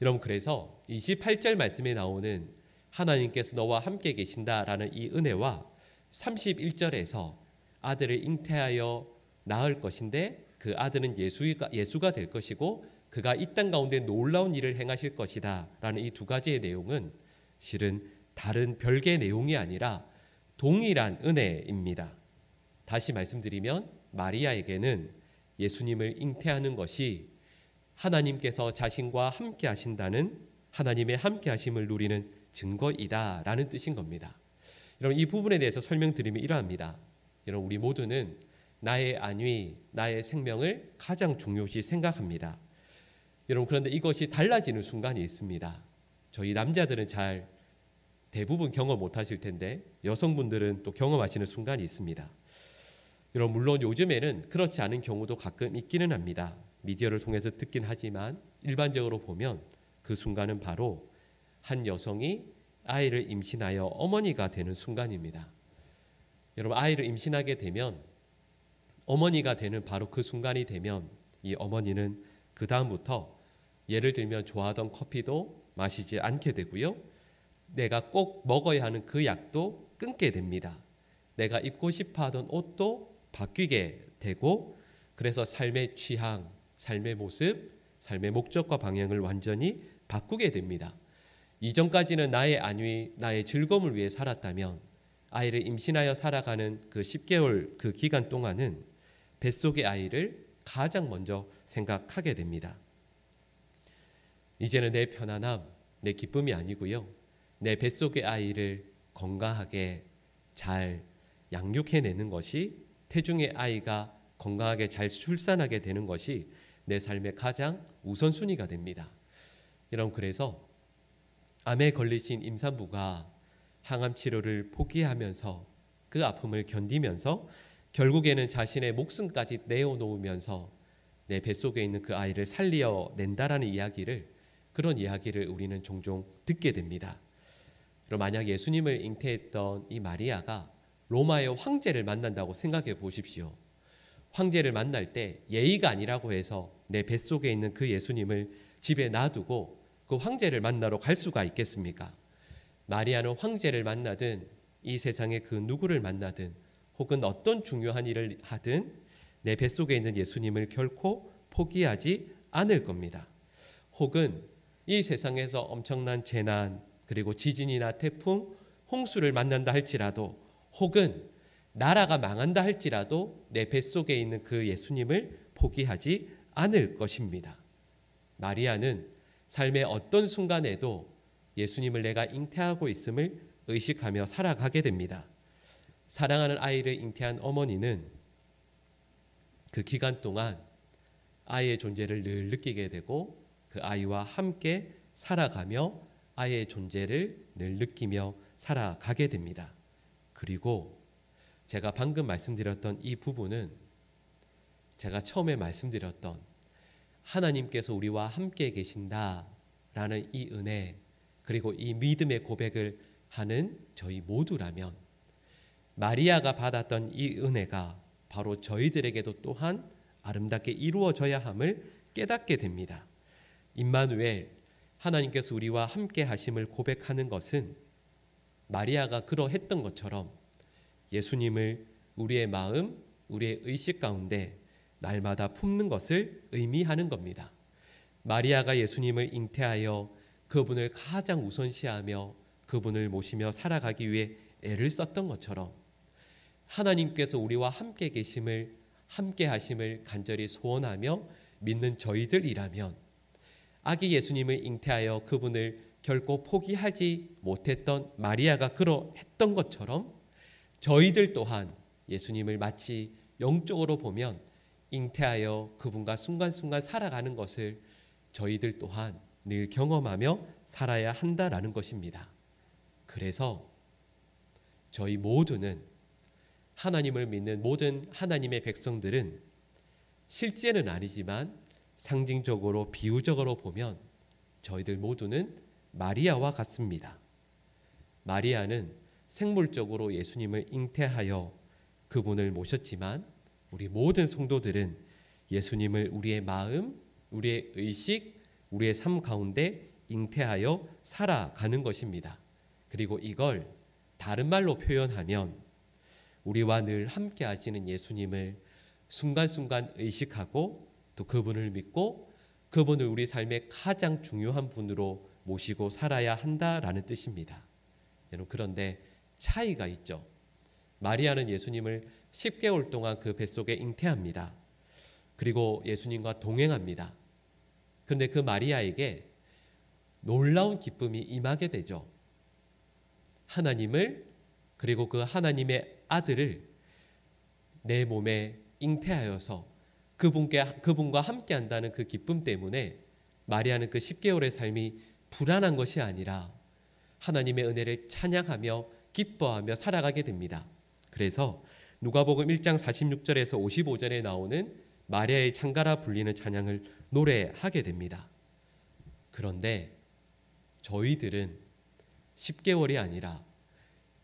여러분, 그래서 28절 말씀에 나오는 하나님께서 너와 함께 계신다라는 이 은혜와 31절에서 아들을 잉태하여 낳을 것인데 그 아들은 예수가 될 것이고 그가 이 땅 가운데 놀라운 일을 행하실 것이다 라는 이 두 가지의 내용은 실은 다른 별개의 내용이 아니라 동일한 은혜입니다. 다시 말씀드리면 마리아에게는 예수님을 잉태하는 것이 하나님께서 자신과 함께 하신다는 하나님의 함께 하심을 누리는 증거이다 라는 뜻인 겁니다. 여러분, 이 부분에 대해서 설명드리면 이러합니다. 여러분, 우리 모두는 나의 안위, 나의 생명을 가장 중요시 생각합니다. 여러분, 그런데 이것이 달라지는 순간이 있습니다. 저희 남자들은 잘 대부분 경험 못 하실 텐데 여성분들은 또 경험하시는 순간이 있습니다. 여러분, 물론 요즘에는 그렇지 않은 경우도 가끔 있기는 합니다. 미디어를 통해서 듣긴 하지만 일반적으로 보면 그 순간은 바로 한 여성이 아이를 임신하여 어머니가 되는 순간입니다. 여러분, 아이를 임신하게 되면 어머니가 되는 바로 그 순간이 되면 이 어머니는 그 다음부터 예를 들면 좋아하던 커피도 마시지 않게 되고요. 내가 꼭 먹어야 하는 그 약도 끊게 됩니다. 내가 입고 싶어 하던 옷도 바뀌게 되고, 그래서 삶의 취향, 삶의 모습, 삶의 목적과 방향을 완전히 바꾸게 됩니다. 이전까지는 나의 안위, 나의 즐거움을 위해 살았다면 아이를 임신하여 살아가는 그 10개월 그 기간 동안은 뱃속의 아이를 가장 먼저 생각하게 됩니다. 이제는 내 편안함, 내 기쁨이 아니고요. 내 뱃속의 아이를 건강하게 잘 양육해내는 것이, 태중의 아이가 건강하게 잘 출산하게 되는 것이 내 삶의 가장 우선순위가 됩니다. 여러분, 그래서 암에 걸리신 임산부가 항암 치료를 포기하면서 그 아픔을 견디면서 결국에는 자신의 목숨까지 내어놓으면서 내 뱃속에 있는 그 아이를 살려낸다라는 그런 이야기를 우리는 종종 듣게 됩니다. 그럼 만약 예수님을 잉태했던 이 마리아가 로마의 황제를 만난다고 생각해 보십시오. 황제를 만날 때 예의가 아니라고 해서 내 뱃속에 있는 그 예수님을 집에 놔두고 그 황제를 만나러 갈 수가 있겠습니까? 마리아는 황제를 만나든 이 세상의 그 누구를 만나든 혹은 어떤 중요한 일을 하든 내 뱃속에 있는 예수님을 결코 포기하지 않을 겁니다. 혹은 이 세상에서 엄청난 재난, 그리고 지진이나 태풍, 홍수를 만난다 할지라도, 혹은 나라가 망한다 할지라도 내 뱃속에 있는 그 예수님을 포기하지 않을 것입니다. 마리아는 삶의 어떤 순간에도 예수님을 내가 잉태하고 있음을 의식하며 살아가게 됩니다. 사랑하는 아이를 잉태한 어머니는 그 기간 동안 아이의 존재를 늘 느끼게 되고 그 아이와 함께 살아가며 아이의 존재를 늘 느끼며 살아가게 됩니다. 그리고 제가 방금 말씀드렸던 이 부분은 제가 처음에 말씀드렸던 하나님께서 우리와 함께 계신다라는 이 은혜, 그리고 이 믿음의 고백을 하는 저희 모두라면 마리아가 받았던 이 은혜가 바로 저희들에게도 또한 아름답게 이루어져야 함을 깨닫게 됩니다. 임마누엘, 하나님께서 우리와 함께 하심을 고백하는 것은 마리아가 그러했던 것처럼 예수님을 우리의 마음, 우리의 의식 가운데 날마다 품는 것을 의미하는 겁니다. 마리아가 예수님을 잉태하여 그분을 가장 우선시하며 그분을 모시며 살아가기 위해 애를 썼던 것처럼 하나님께서 우리와 함께 계심을, 함께 하심을 간절히 소원하며 믿는 저희들이라면 아기 예수님을 잉태하여 그분을 결코 포기하지 못했던 마리아가 그러했던 것처럼 저희들 또한 예수님을 마치 영적으로 보면 잉태하여 그분과 순간순간 살아가는 것을 저희들 또한 늘 경험하며 살아야 한다라는 것입니다. 그래서 저희 모두는, 하나님을 믿는 모든 하나님의 백성들은 실제는 아니지만 상징적으로 비유적으로 보면 저희들 모두는 마리아와 같습니다. 마리아는 생물적으로 예수님을 잉태하여 그분을 모셨지만 우리 모든 성도들은 예수님을 우리의 마음, 우리의 의식, 우리의 삶 가운데 잉태하여 살아가는 것입니다. 그리고 이걸 다른 말로 표현하면 우리와 늘 함께 하시는 예수님을 순간순간 의식하고 또 그분을 믿고 그분을 우리 삶의 가장 중요한 분으로 모시고 살아야 한다라는 뜻입니다. 여러분, 그런데 차이가 있죠. 마리아는 예수님을 10개월 동안 그 뱃속에 잉태합니다. 그리고 예수님과 동행합니다. 그런데 그 마리아에게 놀라운 기쁨이 임하게 되죠. 하나님을, 그리고 그 하나님의 아들을 내 몸에 잉태하여서 그분과 함께 한다는 그 기쁨 때문에 마리아는 그 10개월의 삶이 불안한 것이 아니라 하나님의 은혜를 찬양하며 기뻐하며 살아가게 됩니다. 그래서 누가복음 1장 46절에서 55절에 나오는 마리아의 창가라 불리는 찬양을 노래하게 됩니다. 그런데 저희들은 10개월이 아니라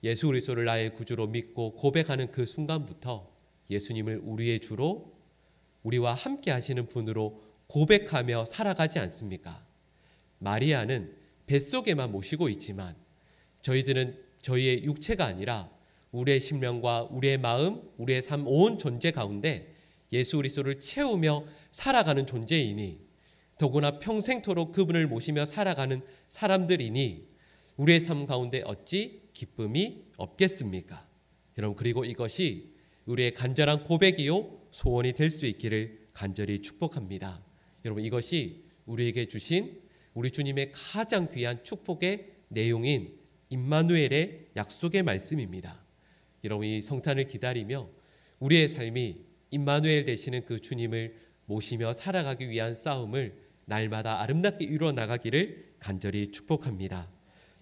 예수 그리스도를 나의 구주로 믿고 고백하는 그 순간부터 예수님을 우리의 주로, 우리와 함께 하시는 분으로 고백하며 살아가지 않습니까? 마리아는 뱃속에만 모시고 있지만 저희들은 저희의 육체가 아니라 우리의 심령과 우리의 마음, 우리의 삶 온 존재 가운데 예수 그리스도를 채우며 살아가는 존재이니, 더구나 평생토록 그분을 모시며 살아가는 사람들이니 우리의 삶 가운데 어찌 기쁨이 없겠습니까? 여러분, 그리고 이것이 우리의 간절한 고백이요 소원이 될 수 있기를 간절히 축복합니다. 여러분, 이것이 우리에게 주신 우리 주님의 가장 귀한 축복의 내용인 임마누엘의 약속의 말씀입니다. 여러분, 이 성탄을 기다리며 우리의 삶이 임마누엘 되시는 그 주님을 모시며 살아가기 위한 싸움을 날마다 아름답게 이루어 나가기를 간절히 축복합니다.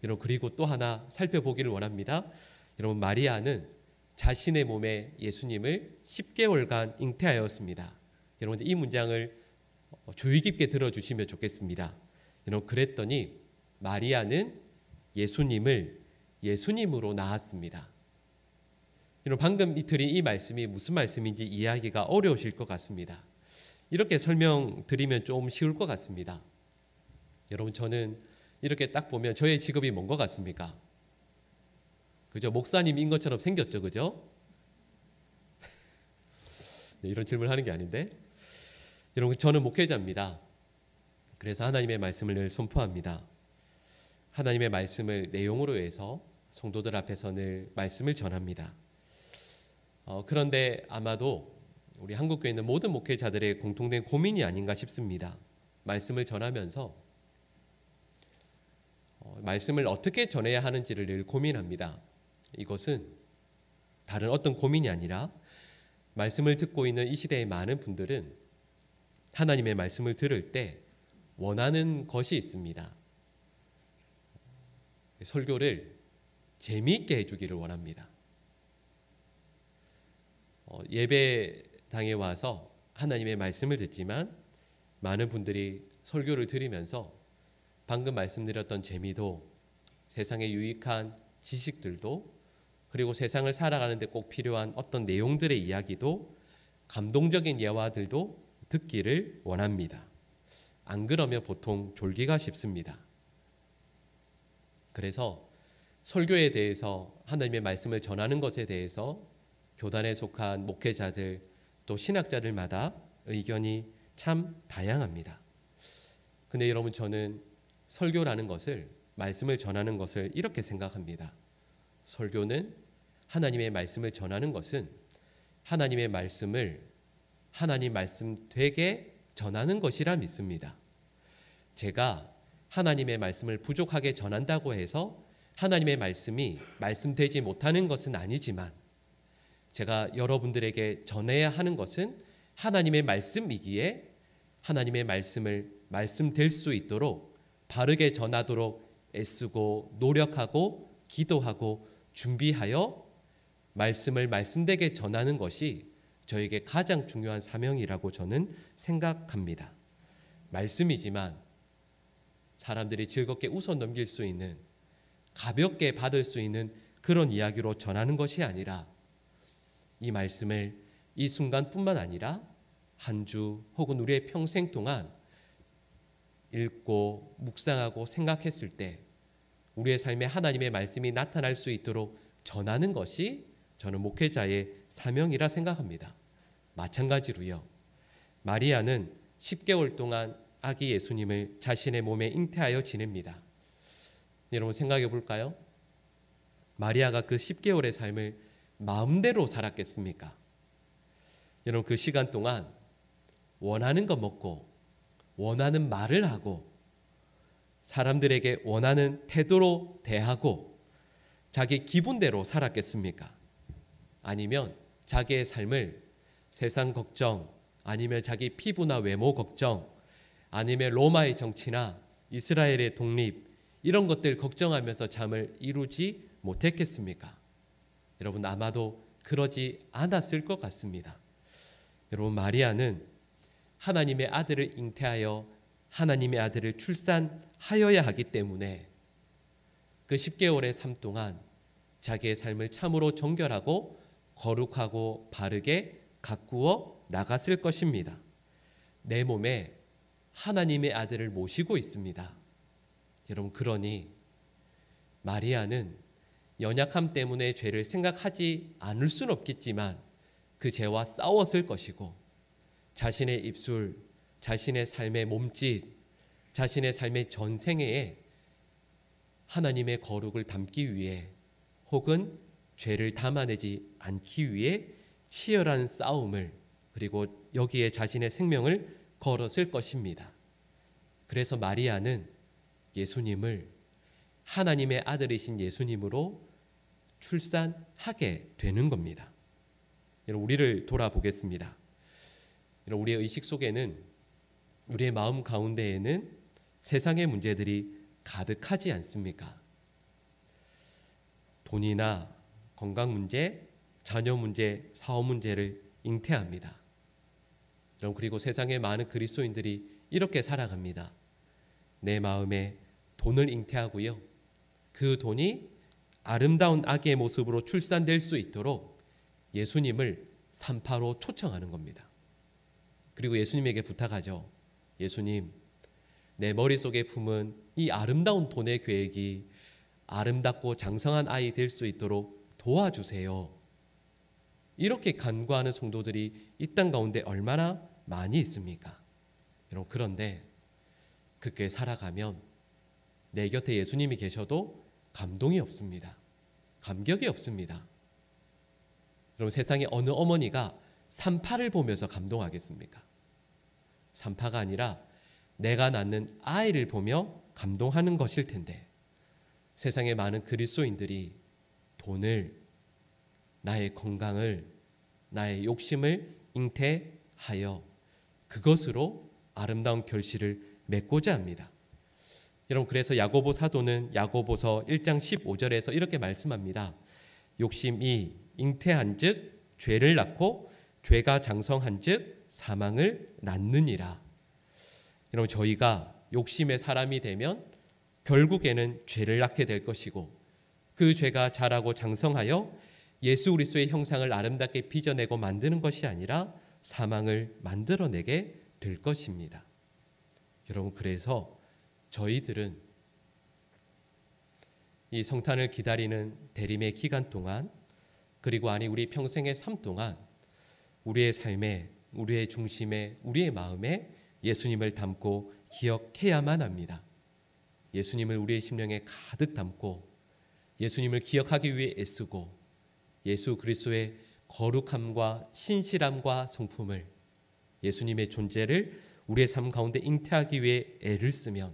여러분, 그리고 또 하나 살펴보기를 원합니다. 여러분, 마리아는 자신의 몸에 예수님을 10개월간 잉태하였습니다. 여러분, 이 문장을 주의 깊게 들어주시면 좋겠습니다. 여러분, 그랬더니 마리아는 예수님을 예수님으로 낳았습니다. 여러분, 방금 드린 이 말씀이 무슨 말씀인지 이해하기가 어려우실 것 같습니다. 이렇게 설명드리면 좀 쉬울 것 같습니다. 여러분, 저는 이렇게 딱 보면 저의 직업이 뭔 것 같습니까? 그죠? 목사님인 것처럼 생겼죠, 그죠? 네, 이런 질문을 하는 게 아닌데, 여러분, 저는 목회자입니다. 그래서 하나님의 말씀을 늘 선포합니다. 하나님의 말씀을 내용으로 해서 성도들 앞에서 늘 말씀을 전합니다. 그런데 아마도 우리 한국교회 있는 모든 목회자들의 공통된 고민이 아닌가 싶습니다. 말씀을 전하면서 말씀을 어떻게 전해야 하는지를 늘 고민합니다. 이것은 다른 어떤 고민이 아니라 말씀을 듣고 있는 이 시대의 많은 분들은 하나님의 말씀을 들을 때 원하는 것이 있습니다. 설교를 재미있게 해주기를 원합니다. 예배당에 와서 하나님의 말씀을 듣지만 많은 분들이 설교를 들으면서 방금 말씀드렸던 재미도, 세상에 유익한 지식들도, 그리고 세상을 살아가는 데 꼭 필요한 어떤 내용들의 이야기도, 감동적인 예화들도 듣기를 원합니다. 안 그러면 보통 졸기가 쉽습니다. 그래서 설교에 대해서, 하나님의 말씀을 전하는 것에 대해서 교단에 속한 목회자들 또 신학자들마다 의견이 참 다양합니다. 근데 여러분, 저는 설교라는 것을, 말씀을 전하는 것을 이렇게 생각합니다. 설교는, 하나님의 말씀을 전하는 것은 하나님의 말씀을 하나님 말씀 되게 전하는 것이라 믿습니다. 제가 하나님의 말씀을 부족하게 전한다고 해서 하나님의 말씀이 말씀되지 못하는 것은 아니지만, 제가 여러분들에게 전해야 하는 것은 하나님의 말씀이기에 하나님의 말씀을 말씀될 수 있도록 바르게 전하도록 애쓰고 노력하고 기도하고 준비하여 말씀을 말씀되게 전하는 것이 저에게 가장 중요한 사명이라고 저는 생각합니다. 말씀이지만 사람들이 즐겁게 웃어 넘길 수 있는, 가볍게 받을 수 있는 그런 이야기로 전하는 것이 아니라 이 말씀을 이 순간뿐만 아니라 한 주 혹은 우리의 평생 동안 읽고 묵상하고 생각했을 때 우리의 삶에 하나님의 말씀이 나타날 수 있도록 전하는 것이 저는 목회자의 사명이라 생각합니다. 마찬가지로요. 마리아는 10개월 동안 아기 예수님을 자신의 몸에 잉태하여 지냅니다. 여러분 생각해 볼까요? 마리아가 그 10개월의 삶을 마음대로 살았겠습니까? 여러분 그 시간 동안 원하는 거 먹고 원하는 말을 하고 사람들에게 원하는 태도로 대하고 자기 기분대로 살았겠습니까? 아니면 자기의 삶을 세상 걱정, 아니면 자기 피부나 외모 걱정, 아니면 로마의 정치나 이스라엘의 독립, 이런 것들 걱정하면서 잠을 이루지 못했겠습니까? 여러분 아마도 그러지 않았을 것 같습니다. 여러분 마리아는 하나님의 아들을 잉태하여 하나님의 아들을 출산하여야 하기 때문에 그 10개월의 삶 동안 자기의 삶을 참으로 정결하고 거룩하고 바르게 가꾸어 나갔을 것입니다. 내 몸에 하나님의 아들을 모시고 있습니다. 여러분 그러니 마리아는 연약함 때문에 죄를 생각하지 않을 수는 없겠지만 그 죄와 싸웠을 것이고 자신의 입술, 자신의 삶의 몸짓, 자신의 삶의 전생애에 하나님의 거룩을 담기 위해 혹은 죄를 담아내지 않기 위해 치열한 싸움을 그리고 여기에 자신의 생명을 걸었을 것입니다. 그래서 마리아는 예수님을 하나님의 아들이신 예수님으로 출산하게 되는 겁니다. 여러분 우리를 돌아보겠습니다. 여러분 우리의 의식 속에는 우리의 마음 가운데에는 세상의 문제들이 가득하지 않습니까? 돈이나 건강 문제, 자녀 문제, 사업 문제를 잉태합니다. 여러분 그리고 세상의 많은 그리스도인들이 이렇게 살아갑니다. 내 마음에 돈을 잉태하고요. 그 돈이 아름다운 아기의 모습으로 출산될 수 있도록 예수님을 산파로 초청하는 겁니다. 그리고 예수님에게 부탁하죠. 예수님, 내 머릿속에 품은 이 아름다운 돈의 계획이 아름답고 장성한 아이 될 수 있도록 도와주세요. 이렇게 간구하는 성도들이 이 땅 가운데 얼마나 많이 있습니까? 여러분 그런데 그렇게 살아가면 내 곁에 예수님이 계셔도 감동이 없습니다. 감격이 없습니다. 여러분 세상에 어느 어머니가 산파를 보면서 감동하겠습니까? 산파가 아니라 내가 낳는 아이를 보며 감동하는 것일 텐데 세상에 많은 그리스도인들이 돈을, 나의 건강을, 나의 욕심을 잉태하여 그것으로 아름다운 결실을 맺고자 합니다. 여러분 그래서 야고보 사도는 야고보서 1장 15절에서 이렇게 말씀합니다. 욕심이 잉태한즉 죄를 낳고 죄가 장성한즉 사망을 낳느니라. 여러분 저희가 욕심의 사람이 되면 결국에는 죄를 낳게 될 것이고 그 죄가 자라고 장성하여 예수 그리스도의 형상을 아름답게 빚어내고 만드는 것이 아니라 사망을 만들어내게 될 것입니다. 여러분 그래서 저희들은 이 성탄을 기다리는 대림의 기간 동안 그리고 우리 평생의 삶 동안 우리의 삶에, 우리의 중심에, 우리의 마음에 예수님을 담고 기억해야만 합니다. 예수님을 우리의 심령에 가득 담고 예수님을 기억하기 위해 애쓰고 예수 그리스도의 거룩함과 신실함과 성품을 예수님의 존재를 우리의 삶 가운데 잉태하기 위해 애를 쓰면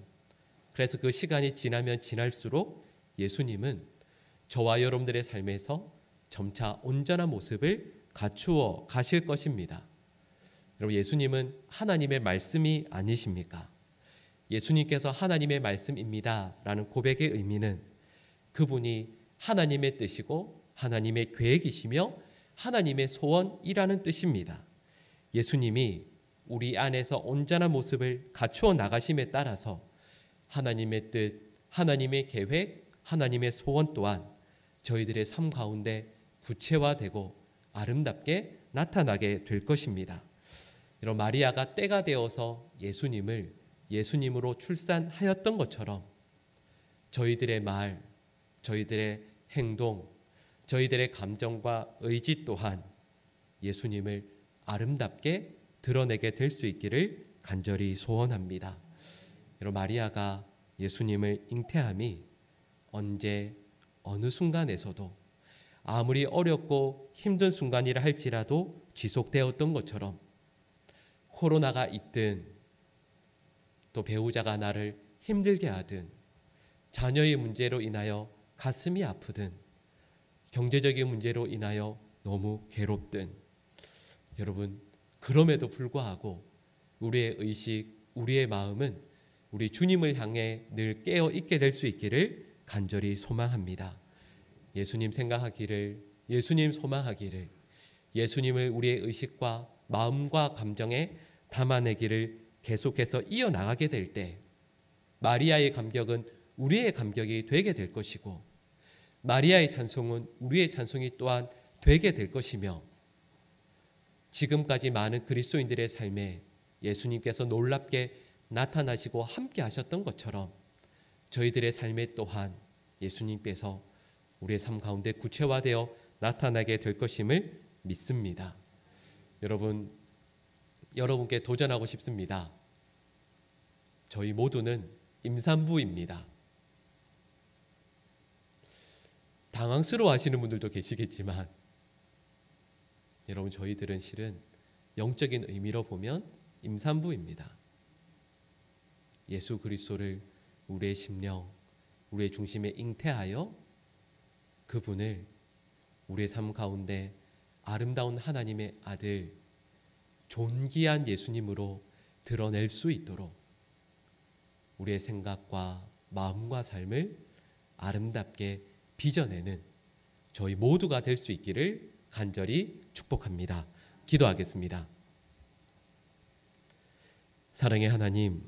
그래서 그 시간이 지나면 지날수록 예수님은 저와 여러분들의 삶에서 점차 온전한 모습을 갖추어 가실 것입니다. 여러분, 예수님은 하나님의 말씀이 아니십니까? 예수님께서 하나님의 말씀입니다 라는 고백의 의미는 그분이 하나님의 뜻이고 하나님의 계획이시며 하나님의 소원이라는 뜻입니다. 예수님이 우리 안에서 온전한 모습을 갖추어 나가심에 따라서 하나님의 뜻, 하나님의 계획, 하나님의 소원 또한 저희들의 삶 가운데 구체화되고 아름답게 나타나게 될 것입니다. 이런 마리아가 때가 되어서 예수님을 예수님으로 출산하였던 것처럼 저희들의 말, 저희들의 행동, 저희들의 감정과 의지 또한 예수님을 아름답게 드러내게 될 수 있기를 간절히 소원합니다. 여러분, 마리아가 예수님을 잉태함이 언제 어느 순간에서도 아무리 어렵고 힘든 순간이라 할지라도 지속되었던 것처럼 코로나가 있든 또 배우자가 나를 힘들게 하든 자녀의 문제로 인하여 가슴이 아프든 경제적인 문제로 인하여 너무 괴롭든 여러분, 그럼에도 불구하고 우리의 의식, 우리의 마음은 우리 주님을 향해 늘 깨어 있게 될 수 있기를 간절히 소망합니다. 예수님 생각하기를, 예수님 소망하기를, 예수님을 우리의 의식과 마음과 감정에 담아내기를 계속해서 이어나가게 될 때 마리아의 감격은 우리의 감격이 되게 될 것이고 마리아의 찬송은 우리의 찬송이 또한 되게 될 것이며 지금까지 많은 그리스도인들의 삶에 예수님께서 놀랍게 나타나시고 함께 하셨던 것처럼 저희들의 삶에 또한 예수님께서 우리의 삶 가운데 구체화되어 나타나게 될 것임을 믿습니다. 여러분께 도전하고 싶습니다. 저희 모두는 임산부입니다. 당황스러워 하시는 분들도 계시겠지만 여러분, 저희들은 실은 영적인 의미로 보면 임산부입니다. 예수 그리스도를 우리의 심령, 우리의 중심에 잉태하여 그분을 우리의 삶 가운데 아름다운 하나님의 아들, 존귀한 예수님으로 드러낼 수 있도록 우리의 생각과 마음과 삶을 아름답게 빚어내는 저희 모두가 될 수 있기를 간절히 축복합니다. 기도하겠습니다. 사랑의 하나님,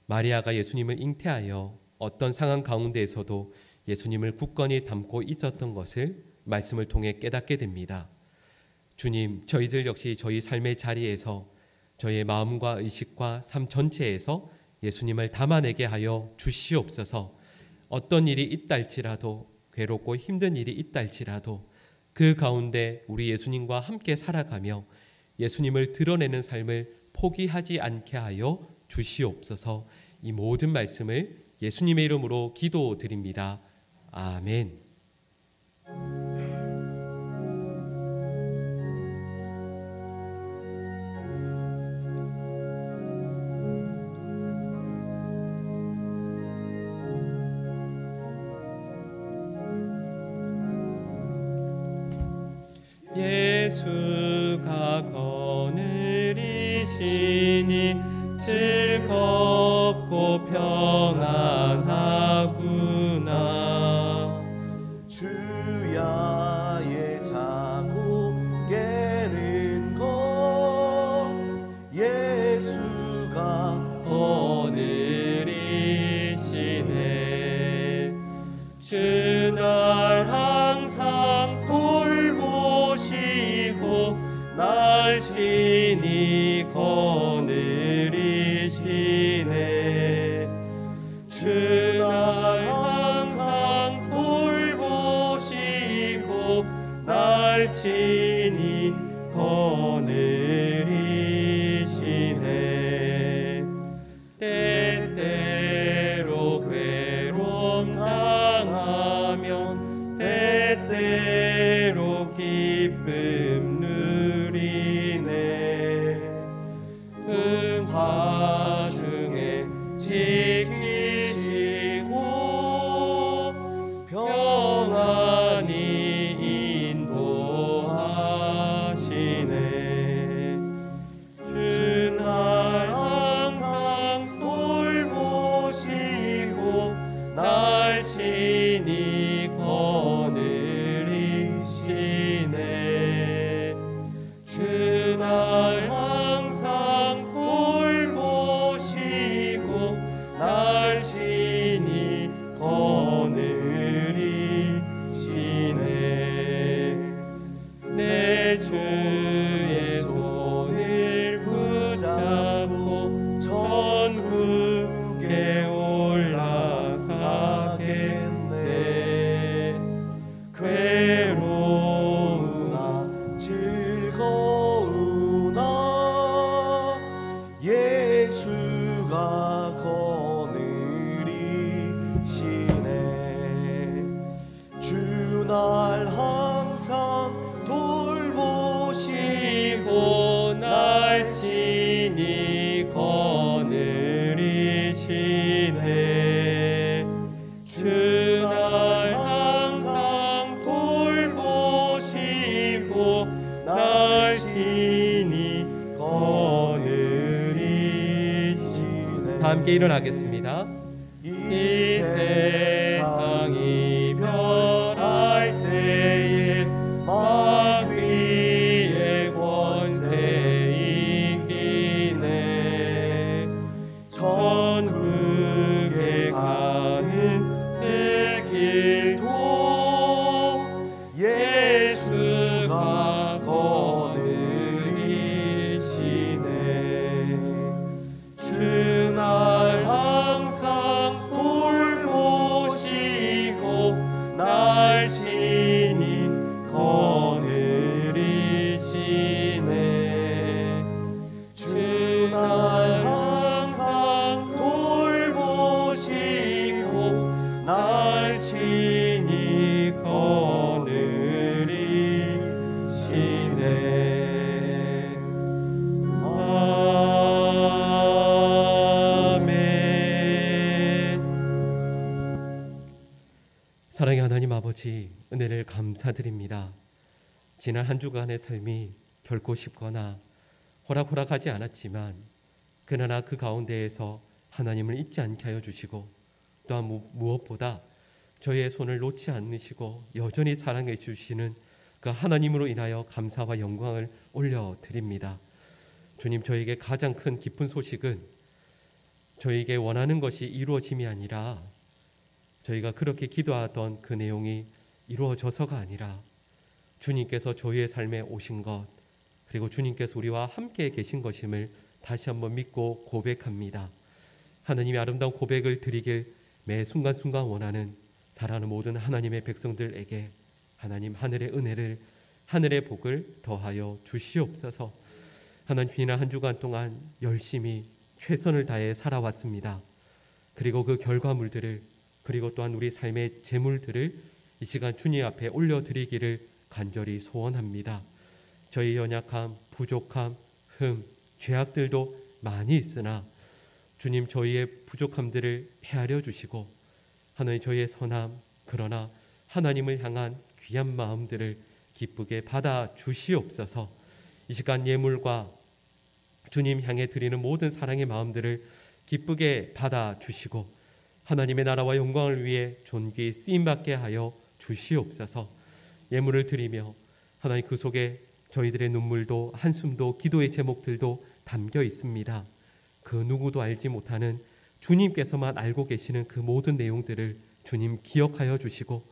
마리아가 예수님을 잉태하여 어떤 상황 가운데에서도 예수님을 굳건히 담고 있었던 것을 말씀을 통해 깨닫게 됩니다. 주님, 저희들 역시 저희 삶의 자리에서 저희의 마음과 의식과 삶 전체에서 예수님을 담아내게 하여 주시옵소서. 어떤 일이 있다 할지라도, 괴롭고 힘든 일이 있다 할지라도 그 가운데 우리 예수님과 함께 살아가며 예수님을 드러내는 삶을 포기하지 않게 하여 주시옵소서. 이 모든 말씀을 예수님의 이름으로 기도드립니다. 아멘. 예수가 거느리시니 즐겁고 평안하구나. 주야의 자고 깨는 것 예수가 거느리시네. 주 날 항상 돌보시고 날 친히 거느리시네. 주 날 항상 돌보시고 날 친히 거느리시네. 때때로 괴로움 당하면 때때로 기쁨 누리네. 응화 중에 지키시고 평안히 인도하시네. 날 항상 돌보시고 날 친히 거느리시네. 내 주의 손을 붙잡고 천국에 올라가겠네. 괴로우나 즐거우나 예수가 거느리시네. 주 날 항상 돌보시고 날 친히 거느리시네. 주 날 항상 돌보시고 날 친히 거느리시네. 다 함께 일어나겠습니다. 이 세상이 변할 때에 마귀의 권세 이기네. 천국에 가는 그 길도 예수가 거느리시네. 주 날 항상 돌보시고 날 친히 거느리시네. 주 날 항상 돌보시고 날 친히 거느리시네. 사랑의 하나님 아버지, 은혜를 감사드립니다. 지난 한 주간의 삶이 결코 쉽거나 호락호락하지 않았지만 그러나 그 가운데에서 하나님을 잊지 않게 하여 주시고 또한 무엇보다 저희의 손을 놓지 않으시고 여전히 사랑해 주시는 그 하나님으로 인하여 감사와 영광을 올려드립니다. 주님, 저에게 가장 큰 기쁜 소식은 저에게 원하는 것이 이루어짐이 아니라 저희가 그렇게 기도하던 그 내용이 이루어져서가 아니라 주님께서 저희의 삶에 오신 것, 그리고 주님께서 우리와 함께 계신 것임을 다시 한번 믿고 고백합니다. 하나님의 아름다운 고백을 드리길 매 순간순간 원하는 사랑하는 모든 하나님의 백성들에게 하나님 하늘의 은혜를, 하늘의 복을 더하여 주시옵소서. 하나님, 지난 한 주간 동안 열심히 최선을 다해 살아왔습니다. 그리고 그 결과물들을, 그리고 또한 우리 삶의 재물들을 이 시간 주님 앞에 올려드리기를 간절히 소원합니다. 저희 연약함, 부족함, 죄악들도 많이 있으나 주님, 저희의 부족함들을 헤아려 주시고 하나님 저희의 선함, 그러나 하나님을 향한 귀한 마음들을 기쁘게 받아 주시옵소서. 이 시간 예물과 주님 향해 드리는 모든 사랑의 마음들을 기쁘게 받아 주시고 하나님의 나라와 영광을 위해 존귀 쓰임받게 하여 주시옵소서. 예물을 드리며 하나님 그 속에 저희들의 눈물도 한숨도 기도의 제목들도 담겨 있습니다. 그 누구도 알지 못하는 주님께서만 알고 계시는 그 모든 내용들을 주님 기억하여 주시고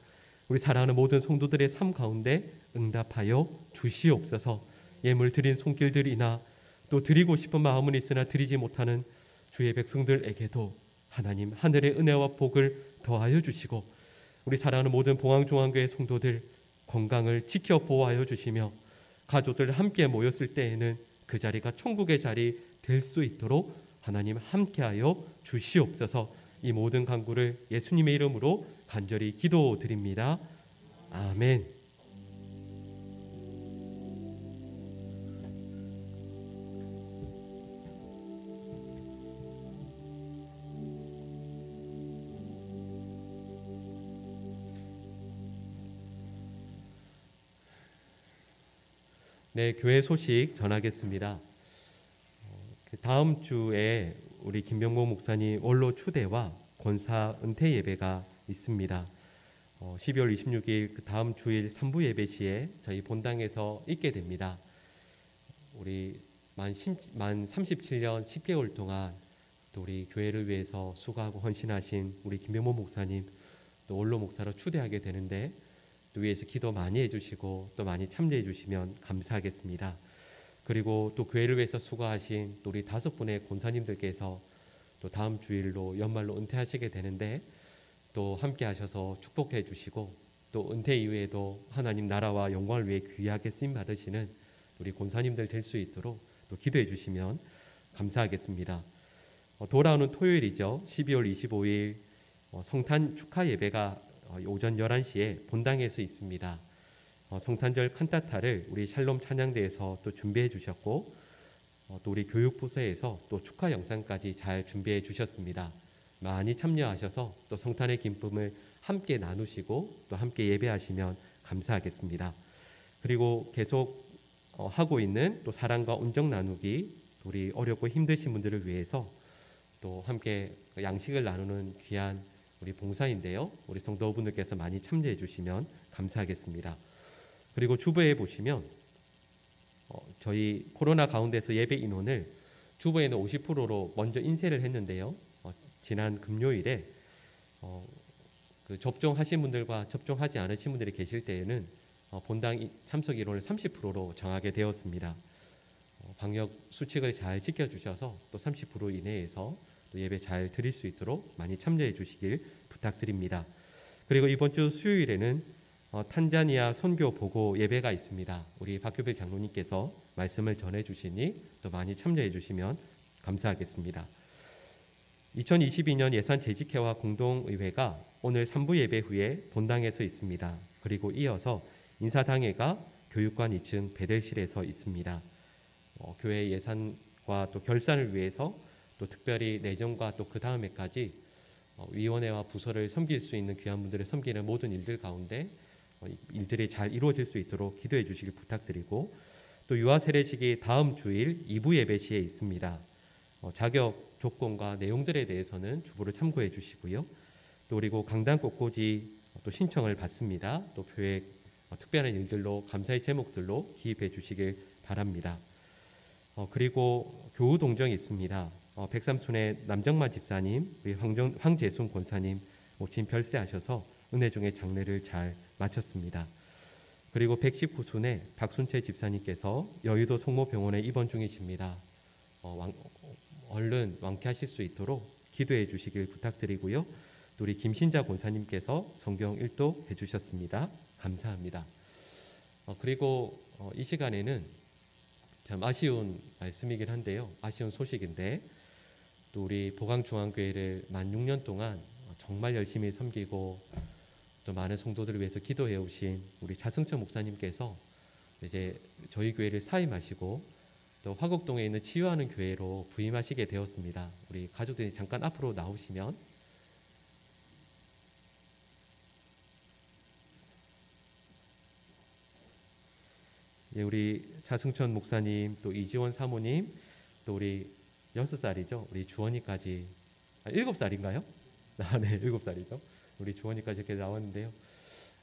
우리 사랑하는 모든 성도들의 삶 가운데 응답하여 주시옵소서. 예물 드린 손길들이나 또 드리고 싶은 마음은 있으나 드리지 못하는 주의 백성들에게도 하나님 하늘의 은혜와 복을 더하여 주시고 우리 사랑하는 모든 봉황중앙교회 성도들 건강을 지켜 보호하여 주시며 가족들 함께 모였을 때에는 그 자리가 천국의 자리 될 수 있도록 하나님 함께하여 주시옵소서. 이 모든 간구를 예수님의 이름으로 간절히 기도드립니다. 아멘. 네, 교회 소식 전하겠습니다. 다음 주에 우리 김병모 목사님 원로 추대와 권사 은퇴 예배가 있습니다. 12월 26일 그 다음 주일 3부 예배 시에 저희 본당에서 있게 됩니다. 우리 만 37년 10개월 동안 또 우리 교회를 위해서 수고하고 헌신하신 우리 김병모 목사님 또 원로 목사로 추대하게 되는데 또 위에서 기도 많이 해주시고 또 많이 참여해 주시면 감사하겠습니다. 그리고 또 교회를 위해서 수고하신 또 우리 5분의 권사님들께서 또 다음 주일로 연말로 은퇴하시게 되는데 또 함께 하셔서 축복해 주시고 또 은퇴 이후에도 하나님 나라와 영광을 위해 귀하게 쓰임 받으시는 우리 권사님들 될 수 있도록 또 기도해 주시면 감사하겠습니다. 돌아오는 토요일이죠. 12월 25일 성탄 축하 예배가 오전 11시에 본당에서 있습니다. 성탄절 칸타타를 우리 샬롬 찬양대에서 또 준비해 주셨고 또 우리 교육부서에서 또 축하 영상까지 잘 준비해 주셨습니다. 많이 참여하셔서 또 성탄의 기쁨을 함께 나누시고 또 함께 예배하시면 감사하겠습니다. 그리고 계속 하고 있는 또 사랑과 온정 나누기 우리 어렵고 힘드신 분들을 위해서 또 함께 양식을 나누는 귀한 우리 봉사인데요. 우리 성도분들께서 많이 참여해 주시면 감사하겠습니다. 그리고 주보에 보시면 저희 코로나 가운데서 예배 인원을 주보에는 50%로 먼저 인쇄를 했는데요. 지난 금요일에 그 접종하신 분들과 접종하지 않으신 분들이 계실 때에는 본당 참석 인원을 30%로 정하게 되었습니다. 방역 수칙을 잘 지켜주셔서 또 30% 이내에서 또 예배 잘 드릴 수 있도록 많이 참여해 주시길 부탁드립니다. 그리고 이번 주 수요일에는 탄자니아 선교 보고 예배가 있습니다. 우리 박효필 장로님께서 말씀을 전해 주시니 또 많이 참여해 주시면 감사하겠습니다. 2022년 예산 재직회와 공동의회가 오늘 3부 예배 후에 본당에서 있습니다. 그리고 이어서 인사당회가 교육관 2층 배델실에서 있습니다. 교회 예산과 또 결산을 위해서 또 특별히 내정과 또 그 다음에까지 위원회와 부서를 섬길 수 있는 귀한 분들을 섬기는 모든 일들 가운데 일들이 잘 이루어질 수 있도록 기도해 주시길 부탁드리고 또 유아 세례식이 다음 주일 2부 예배 시에 있습니다. 자격 조건과 내용들에 대해서는 주보를 참고해 주시고요. 또 그리고 강단 꽃꽂이 또 신청을 받습니다. 또 교회 특별한 일들로 감사의 제목들로 기입해 주시길 바랍니다. 그리고 교우 동정이 있습니다. 백삼순의 남정만 집사님, 황재순 권사님 모친 별세하셔서 은혜 중에 장례를 잘 마쳤습니다. 그리고 119순의 박순채 집사님께서 여의도 성모병원에 입원 중이십니다. 얼른 완쾌하실 수 있도록 기도해 주시길 부탁드리고요. 또 우리 김신자 권사님께서 성경 1도 해주셨습니다. 감사합니다. 그리고 이 시간에는 참 아쉬운 말씀이긴 한데요. 아쉬운 소식인데 또 우리 보강중앙교회를 만 6년 동안 정말 열심히 섬기고 또 많은 성도들을 위해서 기도해 오신 우리 차승천 목사님께서 이제 저희 교회를 사임하시고 또 화곡동에 있는 치유하는 교회로 부임하시게 되었습니다. 우리 가족들이 잠깐 앞으로 나오시면 우리 차승천 목사님 또 이지원 사모님 또 우리 6살이죠. 우리 주원이까지 7살인가요? 네, 7살이죠. 우리 주원이까지 이렇게 나왔는데요.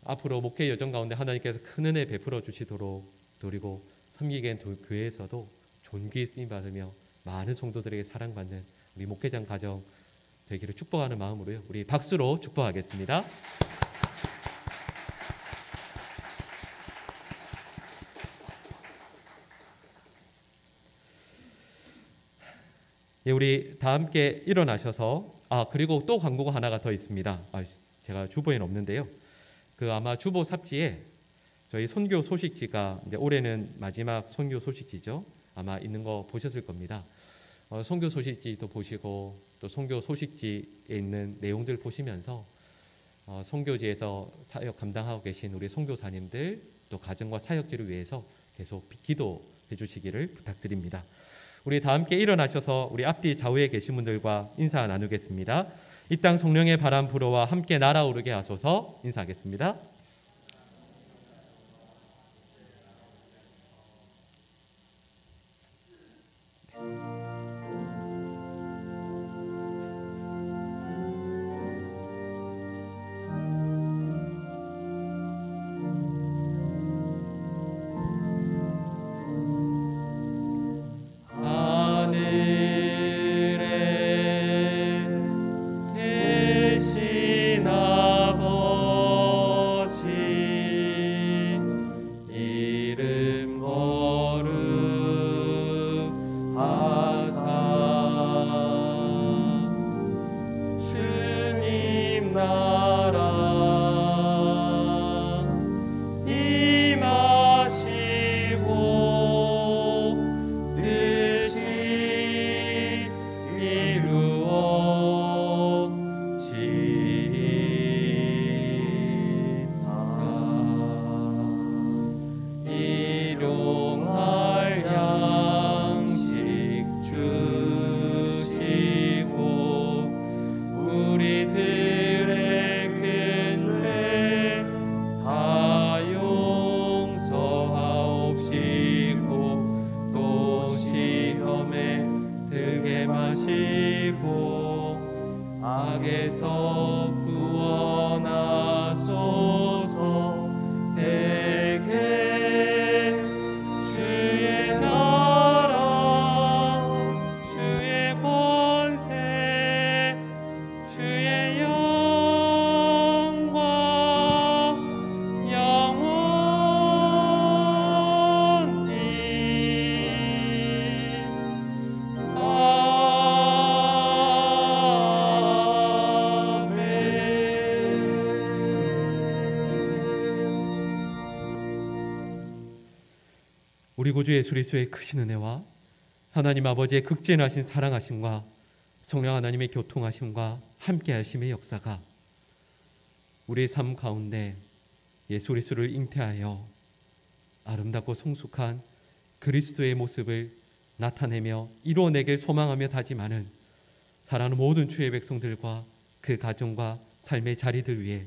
앞으로 목회 여정 가운데 하나님께서 큰 은혜 베풀어 주시도록 그리고 섬기게 된 교회에서도 존귀 쓰임 받으며 많은 성도들에게 사랑받는 우리 목회장 가정 되기를 축복하는 마음으로요. 우리 박수로 축복하겠습니다. 예, 우리 다 함께 일어나셔서 그리고 또 광고가 하나가 더 있습니다. 제가 주보에는 없는데요. 그 아마 주보 삽지에 저희 선교 소식지가 이제 올해는 마지막 선교 소식지죠. 아마 있는 거 보셨을 겁니다. 선교 소식지도 보시고 또 선교 소식지에 있는 내용들 보시면서 선교지에서 사역 감당하고 계신 우리 선교사님들 또 가정과 사역지를 위해서 계속 기도해 주시기를 부탁드립니다. 우리 다 함께 일어나셔서 우리 앞뒤 좌우에 계신 분들과 인사 나누겠습니다. 이 땅 성령의 바람 불어와 함께 날아오르게 하소서. 인사하겠습니다. 하시고 악에서 구원하소서. 내게 주의 나라 주의 권세 주의 영광 영원히 우리 구주 예수 그리스도의 크신 은혜와 하나님 아버지의 극진하신 사랑하심과 성령 하나님의 교통하심과 함께하심의 역사가 우리의 삶 가운데 예수 그리스도를 잉태하여 아름답고 성숙한 그리스도의 모습을 나타내며 이루어내길 소망하며 다짐하는 사랑하는 모든 주의 백성들과 그 가정과 삶의 자리들 위해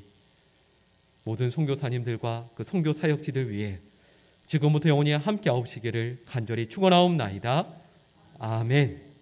모든 선교사님들과 그 선교 사역지들 위해 지금부터 영원히 함께 하옵시기를 간절히 축원하옵나이다. 아멘.